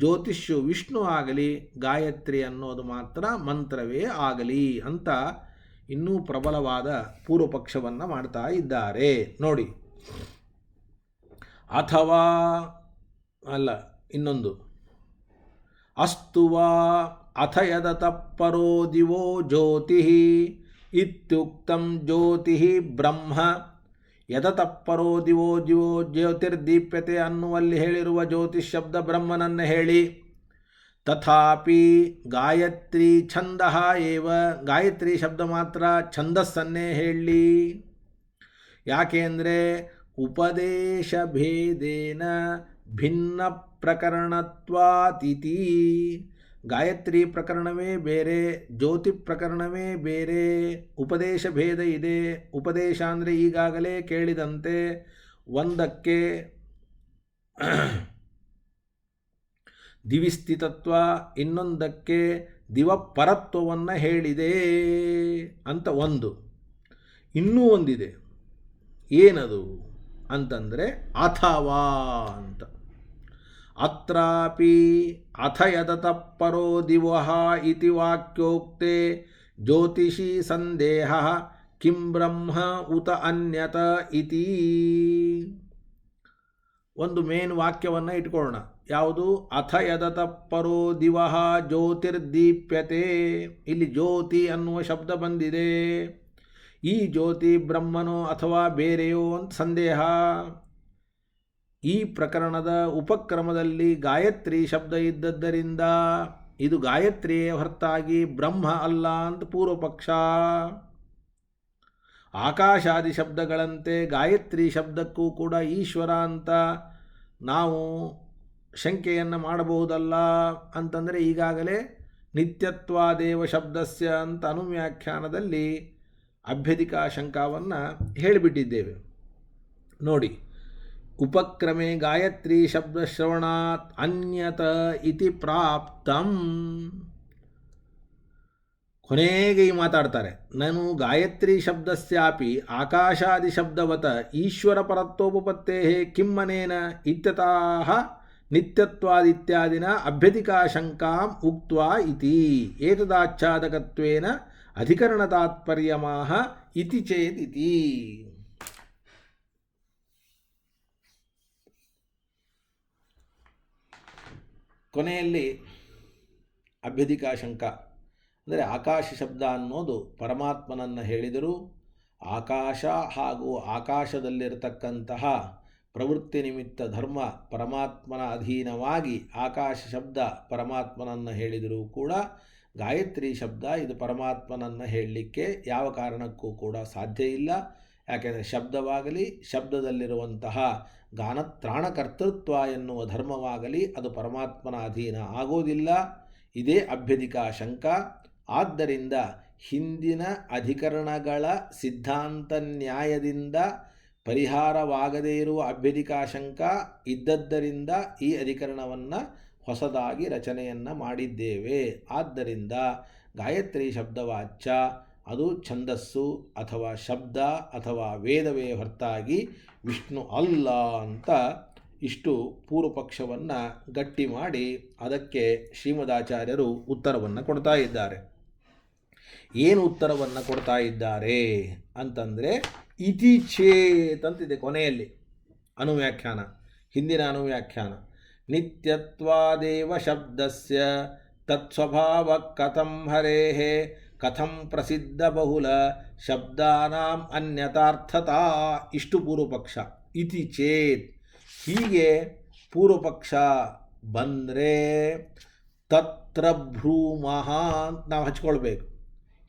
ಜ್ಯೋತಿಷ್ಯು ವಿಷ್ಣು ಆಗಲಿ, ಗಾಯತ್ರಿ ಅನ್ನೋದು ಮಾತ್ರ ಮಂತ್ರವೇ ಆಗಲಿ ಅಂತ ಇನ್ನೂ ಪ್ರಬಲವಾದ ಪೂರ್ವಪಕ್ಷವನ್ನು ಮಾಡ್ತಾ ಇದ್ದಾರೆ. ನೋಡಿ, ಅಥವಾ ಅಲ್ಲ, ಇನ್ನೊಂದು ಅಸ್ತುವಾ ಅಥ ಯದತಃಪರೋ ದಿವೋ ಜ್ಯೋತಿ ಇತ್ಯುಕ್ತಂ ಜ್ಯೋತಿ ಬ್ರಹ್ಮ. ಯದತಃಪರೋ ದಿವೋ ಜ್ಯೋತಿರ್ದೀಪ್ಯತೆ ಅನ್ನುವಲ್ಲಿ ಹೇಳಿರುವ ಜ್ಯೋತಿಷ್ ಶಬ್ದ ಬ್ರಹ್ಮನನ್ನು ಹೇಳಿ. ತಥಾಪಿ ಗಾಯತ್ರಿ ಛಂದ ಏವ, ಗಾಯತ್ರಿ ಶಬ್ದ ಮಾತ್ರ ಛಂದಸ್ಸನ್ನೇ ಹೇಳಿ. ಯಾಕೆ ಅಂದರೆ ಉಪದೇಶ ಭೇದೇನ ಭಿನ್ನ ಪ್ರಕರಣತ್ವಾತಿಥಿ. ಗಾಯತ್ರಿ ಪ್ರಕರಣವೇ ಬೇರೆ, ಜ್ಯೋತಿ ಪ್ರಕರಣವೇ ಬೇರೆ, ಉಪದೇಶ ಭೇದ ಇದೆ. ಉಪದೇಶ ಅಂದರೆ ಈಗಾಗಲೇ ಕೇಳಿದಂತೆ ಒಂದಕ್ಕೆ ದಿವಿಸ್ಥಿತತ್ವ, ಇನ್ನೊಂದಕ್ಕೆ ದಿವಪರತ್ವವನ್ನು ಹೇಳಿದೆ ಅಂತ ಒಂದು. ಇನ್ನೂ ಒಂದಿದೆ. ಏನದು ಅಂತಂದರೆ ಅಥವಾ ಅಂತ. ಅತ್ರಾಪಿ ಅಥ ಯದತಃಪರೋ ದಿವಃ ಇತಿ ವಾಕ್ಯೋಕ್ತೆ ಜ್ಯೋತಿಷಿ ಸಂದೇಹ ಕಿಂ ಬ್ರಹ್ಮ ಉತ ಅನ್ಯತ ಇತಿ. ಒಂದು ಮೇನ್ ವಾಕ್ಯವನ್ನು ಇಟ್ಕೊಳ್ಳೋಣ. ಯಾವುದು? ಅಥ ಯದತಃಪರೋ ದಿವಃ ಜ್ಯೋತಿರ್ದೀಪ್ಯತೆ. ಇಲ್ಲಿ ಜ್ಯೋತಿ ಅನ್ನುವ ಶಬ್ದ ಬಂದಿದೆ. ಈ ಜ್ಯೋತಿ ಬ್ರಹ್ಮನೋ ಅಥವಾ ಬೇರೆಯೋ ಅಂತ ಸಂದೇಹ. ಈ ಪ್ರಕರಣದ ಉಪಕ್ರಮದಲ್ಲಿ ಗಾಯತ್ರಿ ಶಬ್ದ ಇದ್ದದ್ದರಿಂದ ಇದು ಗಾಯತ್ರಿಯೇ ಹೊರತಾಗಿ ಬ್ರಹ್ಮ ಅಲ್ಲ ಅಂತ ಪೂರ್ವಪಕ್ಷ. ಆಕಾಶಾದಿ ಶಬ್ದಗಳಂತೆ ಗಾಯತ್ರಿ ಶಬ್ದಕ್ಕೂ ಕೂಡ ಈಶ್ವರ ಅಂತ ನಾವು ಶಂಕೆಯನ್ನು ಮಾಡಬಹುದಲ್ಲ ಅಂತಂದರೆ ಈಗಾಗಲೇ ನಿತ್ಯತ್ವಾದೇವ ಶಬ್ದಸ್ಯ ಅಂತ ಅನುವ್ಯಾಖ್ಯಾನದಲ್ಲಿ ಅಭ್ಯಧಿಕಾ ಶಂಕಾವನ್ನು ಹೇಳಿಬಿಟ್ಟಿದ್ದೇವೆ. ನೋಡಿ, ಉಪಕ್ರಮೆ ಗಾಯತ್ರಿ ಶಬ್ದಶ್ರವಣಾತ್ ಅನ್ಯತ ಇತಿ ಪ್ರಾಪ್ತಂ. ಕೊನೆಗೆ ಈ ಮಾತಾಡ್ತಾರೆ, ನಾನು ಗಾಯತ್ರಿ ಶಬ್ದಸ್ಯಾಪಿ ಆಕಾಶಾದಿ ಶಬ್ದವತ ಈಶ್ವರ ಪರತ್ವೋಪತ್ತೇ ಕಿಮ್ಮನೇನ ಇತ್ಯತಃ ನಿತ್ಯತ್ವಾದಿತ್ಯಾದಿನ ಅಭ್ಯಧಿಕಾ ಶಂಕಾಂ ಉಕ್ತ್ವಾ ಇತಿ ಏತದಾಚ್ಛಾದಕತ್ವೇನ ಅಧಿಕರಣ ತಾತ್ಪರ್ಯಮಾಹ ಇತಿ ಚೇದಿತಿ. ಕೊನೆಯಲ್ಲಿ ಅಭ್ಯಧಿಕಾ ಶಂಕ ಅಂದರೆ ಆಕಾಶ ಶಬ್ದ ಅನ್ನೋದು ಪರಮಾತ್ಮನನ್ನು ಹೇಳಿದರೂ ಆಕಾಶ ಹಾಗೂ ಆಕಾಶದಲ್ಲಿರತಕ್ಕಂತಹ ಪ್ರವೃತ್ತಿ ನಿಮಿತ್ತ ಧರ್ಮ ಪರಮಾತ್ಮನ ಅಧೀನವಾಗಿ ಆಕಾಶ ಶಬ್ದ ಪರಮಾತ್ಮನನ್ನು ಹೇಳಿದರೂ ಕೂಡ ಗಾಯತ್ರಿ ಶಬ್ದ ಇದು ಪರಮಾತ್ಮನನ್ನು ಹೇಳಲಿಕ್ಕೆ ಯಾವ ಕಾರಣಕ್ಕೂ ಕೂಡ ಸಾಧ್ಯ ಇಲ್ಲ. ಯಾಕೆಂದರೆ ಶಬ್ದವಾಗಲಿ ಶಬ್ದದಲ್ಲಿರುವಂತಹ ಗಾನತ್ರಾಣಕರ್ತೃತ್ವ ಎನ್ನುವ ಧರ್ಮವಾಗಲಿ ಅದು ಪರಮಾತ್ಮನ ಅಧೀನ ಆಗೋದಿಲ್ಲ. ಇದೇ ಅಭ್ಯಧಿಕಾ ಶಂಕ. ಆದ್ದರಿಂದ ಹಿಂದಿನ ಅಧಿಕರಣಗಳ ಸಿದ್ಧಾಂತ ನ್ಯಾಯದಿಂದ ಪರಿಹಾರವಾಗದೇ ಇರುವ ಅಭ್ಯಧಿಕಾ ಶಂಕ ಇದ್ದದ್ದರಿಂದ ಈ ಅಧಿಕರಣವನ್ನು ಹೊಸದಾಗಿ ರಚನೆಯನ್ನು ಮಾಡಿದ್ದೇವೆ. ಆದ್ದರಿಂದ ಗಾಯತ್ರಿ ಶಬ್ದವಾಚ್ಯ ಅದು ಛಂದಸ್ಸು ಅಥವಾ ಶಬ್ದ ಅಥವಾ ವೇದವೇ ಹೊರತಾಗಿ ವಿಷ್ಣು ಅಲ್ಲ ಅಂತ ಇಷ್ಟು ಪೂರ್ವಪಕ್ಷವನ್ನು ಗಟ್ಟಿ ಮಾಡಿ ಅದಕ್ಕೆ ಶ್ರೀಮದಾಚಾರ್ಯರು ಉತ್ತರವನ್ನು ಕೊಡ್ತಾ ಇದ್ದಾರೆ. ಏನು ಉತ್ತರವನ್ನು ಕೊಡ್ತಾ ಇದ್ದಾರೆ ಅಂತಂದರೆ ಇತಿ ಚೇತ್ ಅಂತಿದೆ ಕೊನೆಯಲ್ಲಿ ಅನುವ್ಯಾಖ್ಯಾನ, ಹಿಂದಿನ ಅನುವ್ಯಾಖ್ಯಾನ. ನಿತ್ಯತ್ವಾದೇವ ಶಬ್ದಸ್ಯ ತತ್ಸ್ವಭಾವ ಕಥಂ ಹರೇಃ ಕಥಂ ಪ್ರಸಿದ್ಧ ಬಹುಲ ಶಬ್ದಾನಾಂ ಅನ್ಯಥಾರ್ಥತಾ. ಇಷ್ಟು ಪೂರ್ವಪಕ್ಷ. ಇತಿ ಚೇತ್ ಹೀಗೆ ಪೂರ್ವಪಕ್ಷ ಬಂದರೆ ತತ್ರ ಭ್ರೂಮಃ ಅಂತ ನಾವು ಹಚ್ಕೊಳ್ಬೇಕು.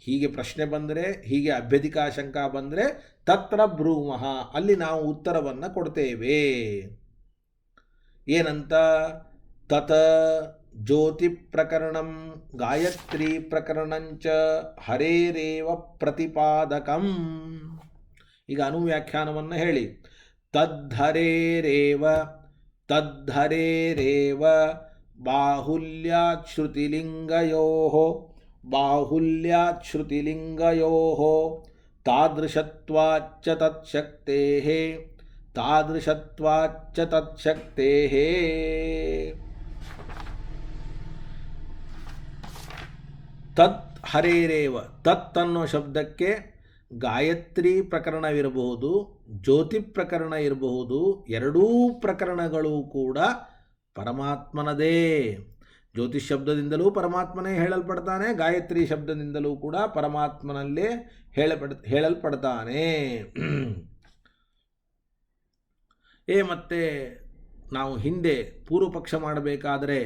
ಹೀಗೆ ಪ್ರಶ್ನೆ ಬಂದರೆ, ಹೀಗೆ ಅಭ್ಯಧಿಕಾ ಶಂಕ ಬಂದರೆ ತತ್ರ ಭ್ರೂಮಃ ಅಲ್ಲಿ ನಾವು ಉತ್ತರವನ್ನು ಕೊಡ್ತೇವೆ. ಏನಂತ? ತತ ಜ್ಯೋತಿ ಪ್ರಕರಣಂ ಗಾಯತ್ರಿ ಪ್ರಕರಣಂಚ ಹರೇರೇವ ಪ್ರತಿಪಾದಕಂ. ಈಗ ಅನುವ್ಯಾಖ್ಯಾನವನ್ನು ಹೇಳಿ. ತದ್ಧರೇರೇವ ಬಾಹುಲ್ಯಾತ್ ಶ್ರುತಿಲಿಂಗಯೋಃ ತಾದೃಶತ್ವಾಚ್ಚ ತತ್ಶಕ್ತೇಃ ತತ್ ಹರೇರೇವ. ತತ್ ಅನ್ನೋ ಶಬ್ದಕ್ಕೆ ಗಾಯತ್ರಿ ಪ್ರಕರಣವಿರಬಹುದು, ಜ್ಯೋತಿ ಪ್ರಕರಣ ಇರಬಹುದು. ಎರಡೂ ಪ್ರಕರಣಗಳು ಕೂಡ ಪರಮಾತ್ಮನದೇ. ಜ್ಯೋತಿಷ್ ಶಬ್ದದಿಂದಲೂ ಪರಮಾತ್ಮನೇ ಹೇಳಲ್ಪಡ್ತಾನೆ, ಗಾಯತ್ರಿ ಶಬ್ದದಿಂದಲೂ ಕೂಡ ಪರಮಾತ್ಮನಲ್ಲೇ ಹೇಳಲ್ಪಡ್ತಾನೆ. ಮತ್ತೆ ನಾವು ಹಿಂದೆ ಪೂರ್ವಪಕ್ಷ ಮಾಡಬೇಕಾದರೆ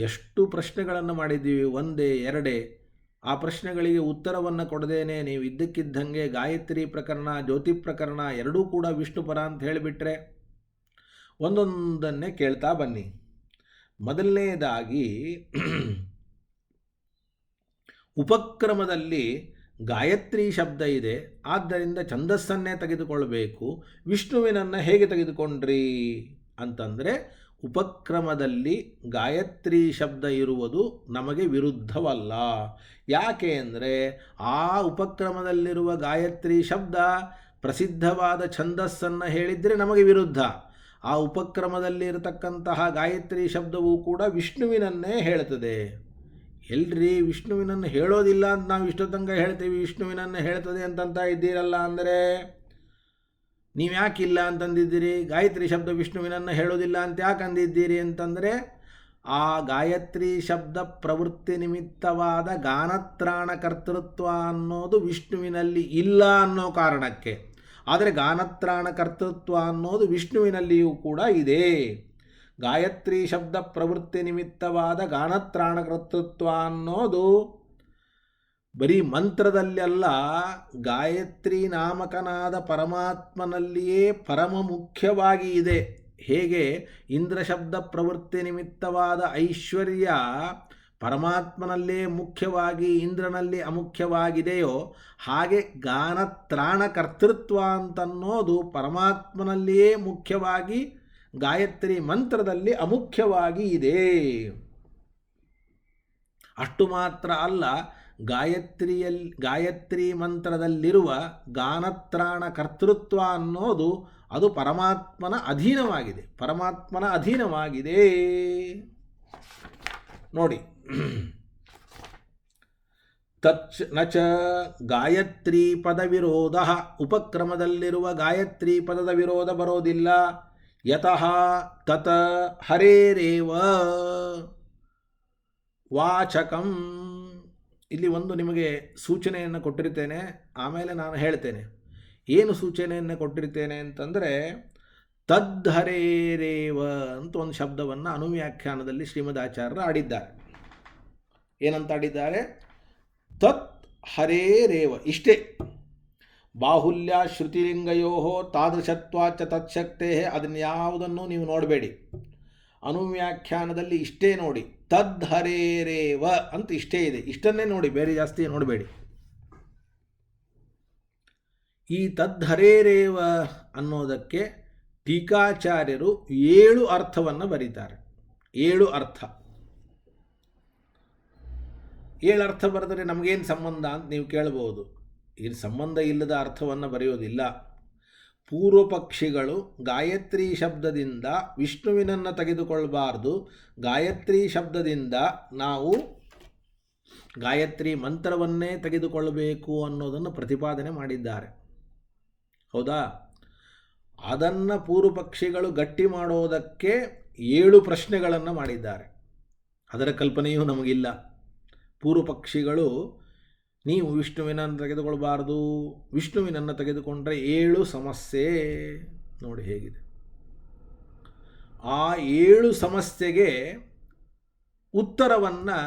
ಎಷ್ಟು ಪ್ರಶ್ನೆಗಳನ್ನು ಮಾಡಿದ್ದೀವಿ, ಒಂದೇ ಎರಡೇ. ಆ ಪ್ರಶ್ನೆಗಳಿಗೆ ಉತ್ತರವನ್ನು ಕೊಡದೇನೆ ನೀವು ಇದ್ದಕ್ಕಿದ್ದಂಗೆ ಗಾಯತ್ರಿ ಪ್ರಕರಣ ಜ್ಯೋತಿ ಪ್ರಕರಣ ಎರಡೂ ಕೂಡ ವಿಷ್ಣುಪರ ಅಂತ ಹೇಳಿಬಿಟ್ರೆ ಒಂದೊಂದನ್ನೇ ಕೇಳ್ತಾ ಬನ್ನಿ. ಮೊದಲನೇದಾಗಿ ಉಪಕ್ರಮದಲ್ಲಿ ಗಾಯತ್ರಿ ಶಬ್ದ ಇದೆ, ಆದ್ದರಿಂದ ಛಂದಸ್ಸನ್ನೇ ತೆಗೆದುಕೊಳ್ಬೇಕು. ವಿಷ್ಣುವಿನನ್ನು ಹೇಗೆ ತೆಗೆದುಕೊಂಡ್ರಿ ಅಂತಂದರೆ ಉಪಕ್ರಮದಲ್ಲಿ ಗಾಯತ್ರಿ ಶಬ್ದ ಇರುವುದು ನಮಗೆ ವಿರುದ್ಧವಲ್ಲ. ಯಾಕೆ ಅಂದರೆ ಆ ಉಪಕ್ರಮದಲ್ಲಿರುವ ಗಾಯತ್ರಿ ಶಬ್ದ ಪ್ರಸಿದ್ಧವಾದ ಛಂದಸ್ಸನ್ನು ಹೇಳಿದರೆ ನಮಗೆ ವಿರುದ್ಧ. ಆ ಉಪಕ್ರಮದಲ್ಲಿ ಇರತಕ್ಕಂತಹ ಗಾಯತ್ರಿ ಶಬ್ದವೂ ಕೂಡ ವಿಷ್ಣುವಿನನ್ನೇ ಹೇಳ್ತದೆ. ಎಲ್ರಿ ವಿಷ್ಣುವಿನನ್ನು ಹೇಳೋದಿಲ್ಲ ಅಂತ ನಾವು ಇಷ್ಟೊತ್ತಂಗ ಹೇಳ್ತೀವಿ, ವಿಷ್ಣುವಿನನ್ನು ಹೇಳ್ತದೆ ಅಂತಂತ ಇದ್ದೀರಲ್ಲ ಅಂದರೆ ನೀವು ಯಾಕಿಲ್ಲ ಅಂತಂದಿದ್ದೀರಿ? ಗಾಯತ್ರಿ ಶಬ್ದ ವಿಷ್ಣುವಿನನ್ನು ಹೇಳೋದಿಲ್ಲ ಅಂತ ಯಾಕೆ ಅಂದಿದ್ದೀರಿ ಅಂತಂದರೆ ಆ ಗಾಯತ್ರಿ ಶಬ್ದ ಪ್ರವೃತ್ತಿ ನಿಮಿತ್ತವಾದ ಗಾನತ್ರಾಣ ಕರ್ತೃತ್ವ ಅನ್ನೋದು ವಿಷ್ಣುವಿನಲ್ಲಿ ಇಲ್ಲ ಅನ್ನೋ ಕಾರಣಕ್ಕೆ. ಆದರೆ ಗಾನತ್ರಾಣ ಕರ್ತೃತ್ವ ಅನ್ನೋದು ವಿಷ್ಣುವಿನಲ್ಲಿಯೂ ಕೂಡ ಇದೆ. ಗಾಯತ್ರಿ ಶಬ್ದ ಪ್ರವೃತ್ತಿ ನಿಮಿತ್ತವಾದ ಗಾನತ್ರಾಣ ಕರ್ತೃತ್ವ ಅನ್ನೋದು ಬರೀ ಮಂತ್ರದಲ್ಲೆಲ್ಲ ಗಾಯತ್ರಿ ನಾಮಕನಾದ ಪರಮಾತ್ಮನಲ್ಲಿಯೇ ಪರಮ ಮುಖ್ಯವಾಗಿ ಇದೆ. ಹೇಗೆ ಇಂದ್ರ ಶಬ್ದ ಪ್ರವೃತ್ತಿ ನಿಮಿತ್ತವಾದ ಐಶ್ವರ್ಯ ಪರಮಾತ್ಮನಲ್ಲೇ ಮುಖ್ಯವಾಗಿ ಇಂದ್ರನಲ್ಲಿ ಅಮುಖ್ಯವಾಗಿದೆಯೋ ಹಾಗೆ ಗಾನತ್ರಾಣ ಕರ್ತೃತ್ವ ಅಂತನ್ನೋದು ಪರಮಾತ್ಮನಲ್ಲಿಯೇ ಮುಖ್ಯವಾಗಿ ಗಾಯತ್ರಿ ಮಂತ್ರದಲ್ಲಿ ಅಮುಖ್ಯವಾಗಿ ಇದೆ. ಅಷ್ಟು ಮಾತ್ರ ಅಲ್ಲ, ಗಾಯತ್ರಿ ಮಂತ್ರದಲ್ಲಿರುವ ಗಾನತ್ರಾಣ ಕರ್ತೃತ್ವ ಅನ್ನೋದು ಅದು ಪರಮಾತ್ಮನ ಅಧೀನವಾಗಿದೆ. ನೋಡಿ, ನಚ ಗಾಯತ್ರಿ ಪದ ವಿರೋಧ, ಉಪಕ್ರಮದಲ್ಲಿರುವ ಗಾಯತ್ರಿ ಪದದ ವಿರೋಧ ಬರೋದಿಲ್ಲ. ಯತಃ ತತ ಹರೇರೇವ ವಾಚಕಂ. ಇಲ್ಲಿ ಒಂದು ನಿಮಗೆ ಸೂಚನೆಯನ್ನು ಕೊಟ್ಟಿರ್ತೇನೆ, ಆಮೇಲೆ ನಾನು ಹೇಳ್ತೇನೆ. ಏನು ಸೂಚನೆಯನ್ನು ಕೊಟ್ಟಿರ್ತೇನೆ ಅಂತಂದರೆ ತದ್ಹರೇರೇವ ಅಂತ ಒಂದು ಶಬ್ದವನ್ನು ಅನುವ್ಯಾಖ್ಯಾನದಲ್ಲಿ ಶ್ರೀಮದಾಚಾರ್ಯರು ಆಡಿದ್ದಾರೆ. ಏನಂತ ಆಡಿದ್ದಾರೆ? ತತ್ ಹರೇರೇವ, ಇಷ್ಟೇ. ಬಾಹುಲ್ಯ ಶ್ರುತಿಲಿಂಗಯೋ ತಾದೃಶತ್ವಾಚ ತತ್ಶಕ್ತೇ, ಅದನ್ನು ಯಾವುದನ್ನು ನೀವು ನೋಡಬೇಡಿ. ಅನುವ್ಯಾಖ್ಯಾನದಲ್ಲಿ ಇಷ್ಟೇ ನೋಡಿ, ತದ್ಹರೇರೇವ ಅಂತ ಇಷ್ಟೇ ಇದೆ, ಇಷ್ಟನ್ನೇ ನೋಡಿ, ಬೇರೆ ಜಾಸ್ತಿ ನೋಡಬೇಡಿ. ಈ ತದ್ಹರೇರೇವ ಅನ್ನೋದಕ್ಕೆ ಟೀಕಾಚಾರ್ಯರು 7 ಅರ್ಥವನ್ನು ಬರೀತಾರೆ. 7 ಅರ್ಥ. 7 ಅರ್ಥ ಬರೆದರೆ ನಮಗೇನು ಸಂಬಂಧ ಅಂತ ನೀವು ಕೇಳಬಹುದು. ಇದು ಸಂಬಂಧ ಇಲ್ಲದ ಅರ್ಥವನ್ನು ಬರೆಯೋದಿಲ್ಲ. ಪೂರ್ವ ಪಕ್ಷಿಗಳು ಗಾಯತ್ರಿ ಶಬ್ದದಿಂದ ವಿಷ್ಣುವಿನನ್ನು ತೆಗೆದುಕೊಳ್ಳಬಾರ್ದು, ಗಾಯತ್ರಿ ಶಬ್ದದಿಂದ ನಾವು ಗಾಯತ್ರಿ ಮಂತ್ರವನ್ನೇ ತೆಗೆದುಕೊಳ್ಳಬೇಕು ಅನ್ನೋದನ್ನು ಪ್ರತಿಪಾದನೆ ಮಾಡಿದ್ದಾರೆ. ಹೌದಾ? ಅದನ್ನು ಪೂರ್ವ ಪಕ್ಷಿಗಳು ಗಟ್ಟಿ ಮಾಡೋದಕ್ಕೆ 7 ಪ್ರಶ್ನೆಗಳನ್ನು ಮಾಡಿದ್ದಾರೆ. ಅದರ ಕಲ್ಪನೆಯೂ ನಮಗಿಲ್ಲ. ಪೂರ್ವ ಪಕ್ಷಿಗಳು ನೀವು ವಿಷ್ಣುವಿನನ್ನು ತೆಗೆದುಕೊಳ್ಬಾರ್ದು, ವಿಷ್ಣುವಿನನ್ನು ತೆಗೆದುಕೊಂಡ್ರೆ 7 ಸಮಸ್ಯೆ. ನೋಡಿ ಹೇಗಿದೆ. ಆ 7 ಸಮಸ್ಯೆಗೆ ಉತ್ತರವನ್ನು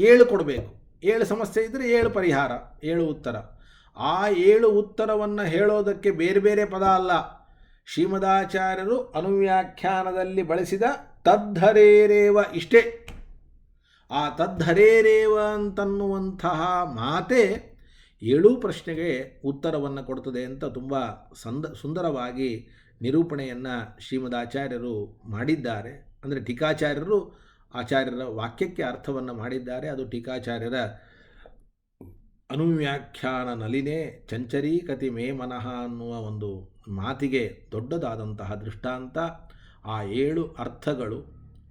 7 ಕೊಡಬೇಕು. 7 ಸಮಸ್ಯೆ ಇದ್ದರೆ 7 ಪರಿಹಾರ, 7 ಉತ್ತರ. ಆ 7 ಉತ್ತರವನ್ನು ಹೇಳೋದಕ್ಕೆ ಬೇರೆ ಬೇರೆ ಪದ ಅಲ್ಲ. ಶ್ರೀಮದಾಚಾರ್ಯರು ಅನುವ್ಯಾಖ್ಯಾನದಲ್ಲಿ ಬಳಸಿದ ತದ್ಧರೇರೇವ ಇಷ್ಟೇ. ಆ ತದ್ಧರೇರೇವ ಅಂತನ್ನುವಂತಹ ಮಾತೇ 7 ಪ್ರಶ್ನೆಗೆ ಉತ್ತರವನ್ನು ಕೊಡ್ತದೆ ಅಂತ ತುಂಬ ಸುಂದರವಾಗಿ ನಿರೂಪಣೆಯನ್ನು ಶ್ರೀಮದಾಚಾರ್ಯರು ಮಾಡಿದ್ದಾರೆ. ಅಂದರೆ ಟೀಕಾಚಾರ್ಯರು ಆಚಾರ್ಯರ ವಾಕ್ಯಕ್ಕೆ ಅರ್ಥವನ್ನು ಮಾಡಿದ್ದಾರೆ. ಅದು ಟೀಕಾಚಾರ್ಯರ ಅನುವ್ಯಾಖ್ಯಾನ ನಲಿನೇ ಚಂಚರೀಕತಿ ಮೇ ಮನಃ ಅನ್ನುವ ಒಂದು ಮಾತಿಗೆ ದೊಡ್ಡದಾದಂತಹ ದೃಷ್ಟಾಂತ. ಆ 7 ಅರ್ಥಗಳು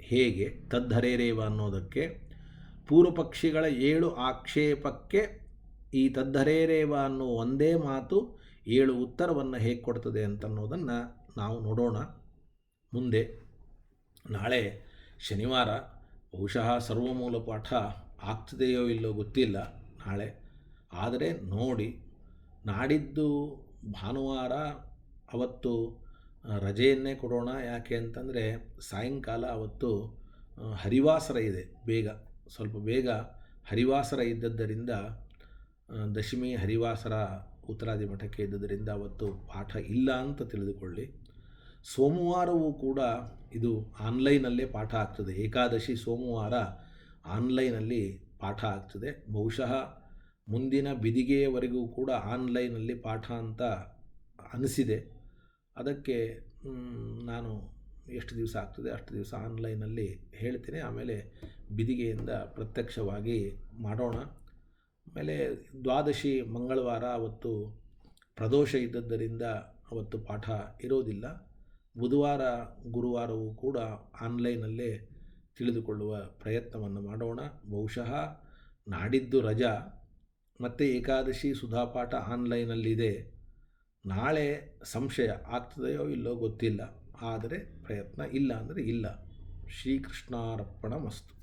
ಹೇಗೆ ತದ್ಧರೇರೇವ ಅನ್ನೋದಕ್ಕೆ, ಪೂರ್ವ ಪಕ್ಷಿಗಳ 7 ಆಕ್ಷೇಪಕ್ಕೆ ಈ ತದ್ಧರೇರೇವ ಅನ್ನೋ ಒಂದೇ ಮಾತು 7 ಉತ್ತರವನ್ನು ಹೇಗೆ ಕೊಡ್ತದೆ ಅಂತನ್ನೋದನ್ನು ನಾವು ನೋಡೋಣ ಮುಂದೆ. ನಾಳೆ ಶನಿವಾರ, ಬಹುಶಃ ಸರ್ವಮೂಲ ಪಾಠ ಆಗ್ತದೆಯೋ ಇಲ್ಲೋ ಗೊತ್ತಿಲ್ಲ ನಾಳೆ. ಆದರೆ ನೋಡಿ, ನಾಡಿದ್ದು ಭಾನುವಾರ ಅವತ್ತು ರಜೆಯನ್ನೇ ಕೊಡೋಣ. ಯಾಕೆ ಅಂತಂದರೆ ಸಾಯಂಕಾಲ ಅವತ್ತು ಹರಿವಾಸರ ಇದೆ, ಸ್ವಲ್ಪ ಬೇಗ ಹರಿವಾಸರ ಇದ್ದದ್ದರಿಂದ, ದಶಮಿ ಹರಿವಾಸರ ಉತ್ತರಾದಿ ಮಠಕ್ಕೆ ಇದ್ದದರಿಂದ ಅವತ್ತು ಪಾಠ ಇಲ್ಲ ಅಂತ ತಿಳಿದುಕೊಳ್ಳಿ. ಸೋಮವಾರವೂ ಕೂಡ ಇದು ಆನ್ಲೈನಲ್ಲೇ ಪಾಠ ಆಗ್ತದೆ. ಏಕಾದಶಿ ಸೋಮವಾರ ಆನ್ಲೈನಲ್ಲಿ ಪಾಠ ಆಗ್ತದೆ. ಬಹುಶಃ ಮುಂದಿನ ಬಿದಿಗೆಯವರೆಗೂ ಕೂಡ ಆನ್ಲೈನಲ್ಲಿ ಪಾಠ ಅಂತ ಅನಿಸಿದೆ. ಅದಕ್ಕೆ ನಾನು ಎಷ್ಟು ದಿವಸ ಆಗ್ತದೆ ಅಷ್ಟು ದಿವಸ ಆನ್ಲೈನಲ್ಲಿ ಹೇಳ್ತೇನೆ. ಆಮೇಲೆ ಬಿದಿಗೆಯಿಂದ ಪ್ರತ್ಯಕ್ಷವಾಗಿ ಮಾಡೋಣ. ಆಮೇಲೆ ದ್ವಾದಶಿ ಮಂಗಳವಾರ ಅವತ್ತು ಪ್ರದೋಷ ಇದ್ದದ್ದರಿಂದ ಅವತ್ತು ಪಾಠ ಇರೋದಿಲ್ಲ. ಬುಧವಾರ ಗುರುವಾರವೂ ಕೂಡ ಆನ್ಲೈನಲ್ಲೇ ತಿಳಿದುಕೊಳ್ಳುವ ಪ್ರಯತ್ನವನ್ನು ಮಾಡೋಣ. ಬಹುಶಃ ನಾಡಿದ್ದು ರಜಾ ಮತ್ತು ಏಕಾದಶಿ ಸುಧಾಪಾಠ ಆನ್ಲೈನಲ್ಲಿದೆ. ನಾಳೆ ಸಂಶಯ ಆಗ್ತದೆಯೋ ಇಲ್ಲೋ ಗೊತ್ತಿಲ್ಲ, ಆದರೆ ಪ್ರಯತ್ನ ಇಲ್ಲ ಅಂದರೆ ಇಲ್ಲ. ಶ್ರೀಕೃಷ್ಣಾರ್ಪಣಮಸ್ತು.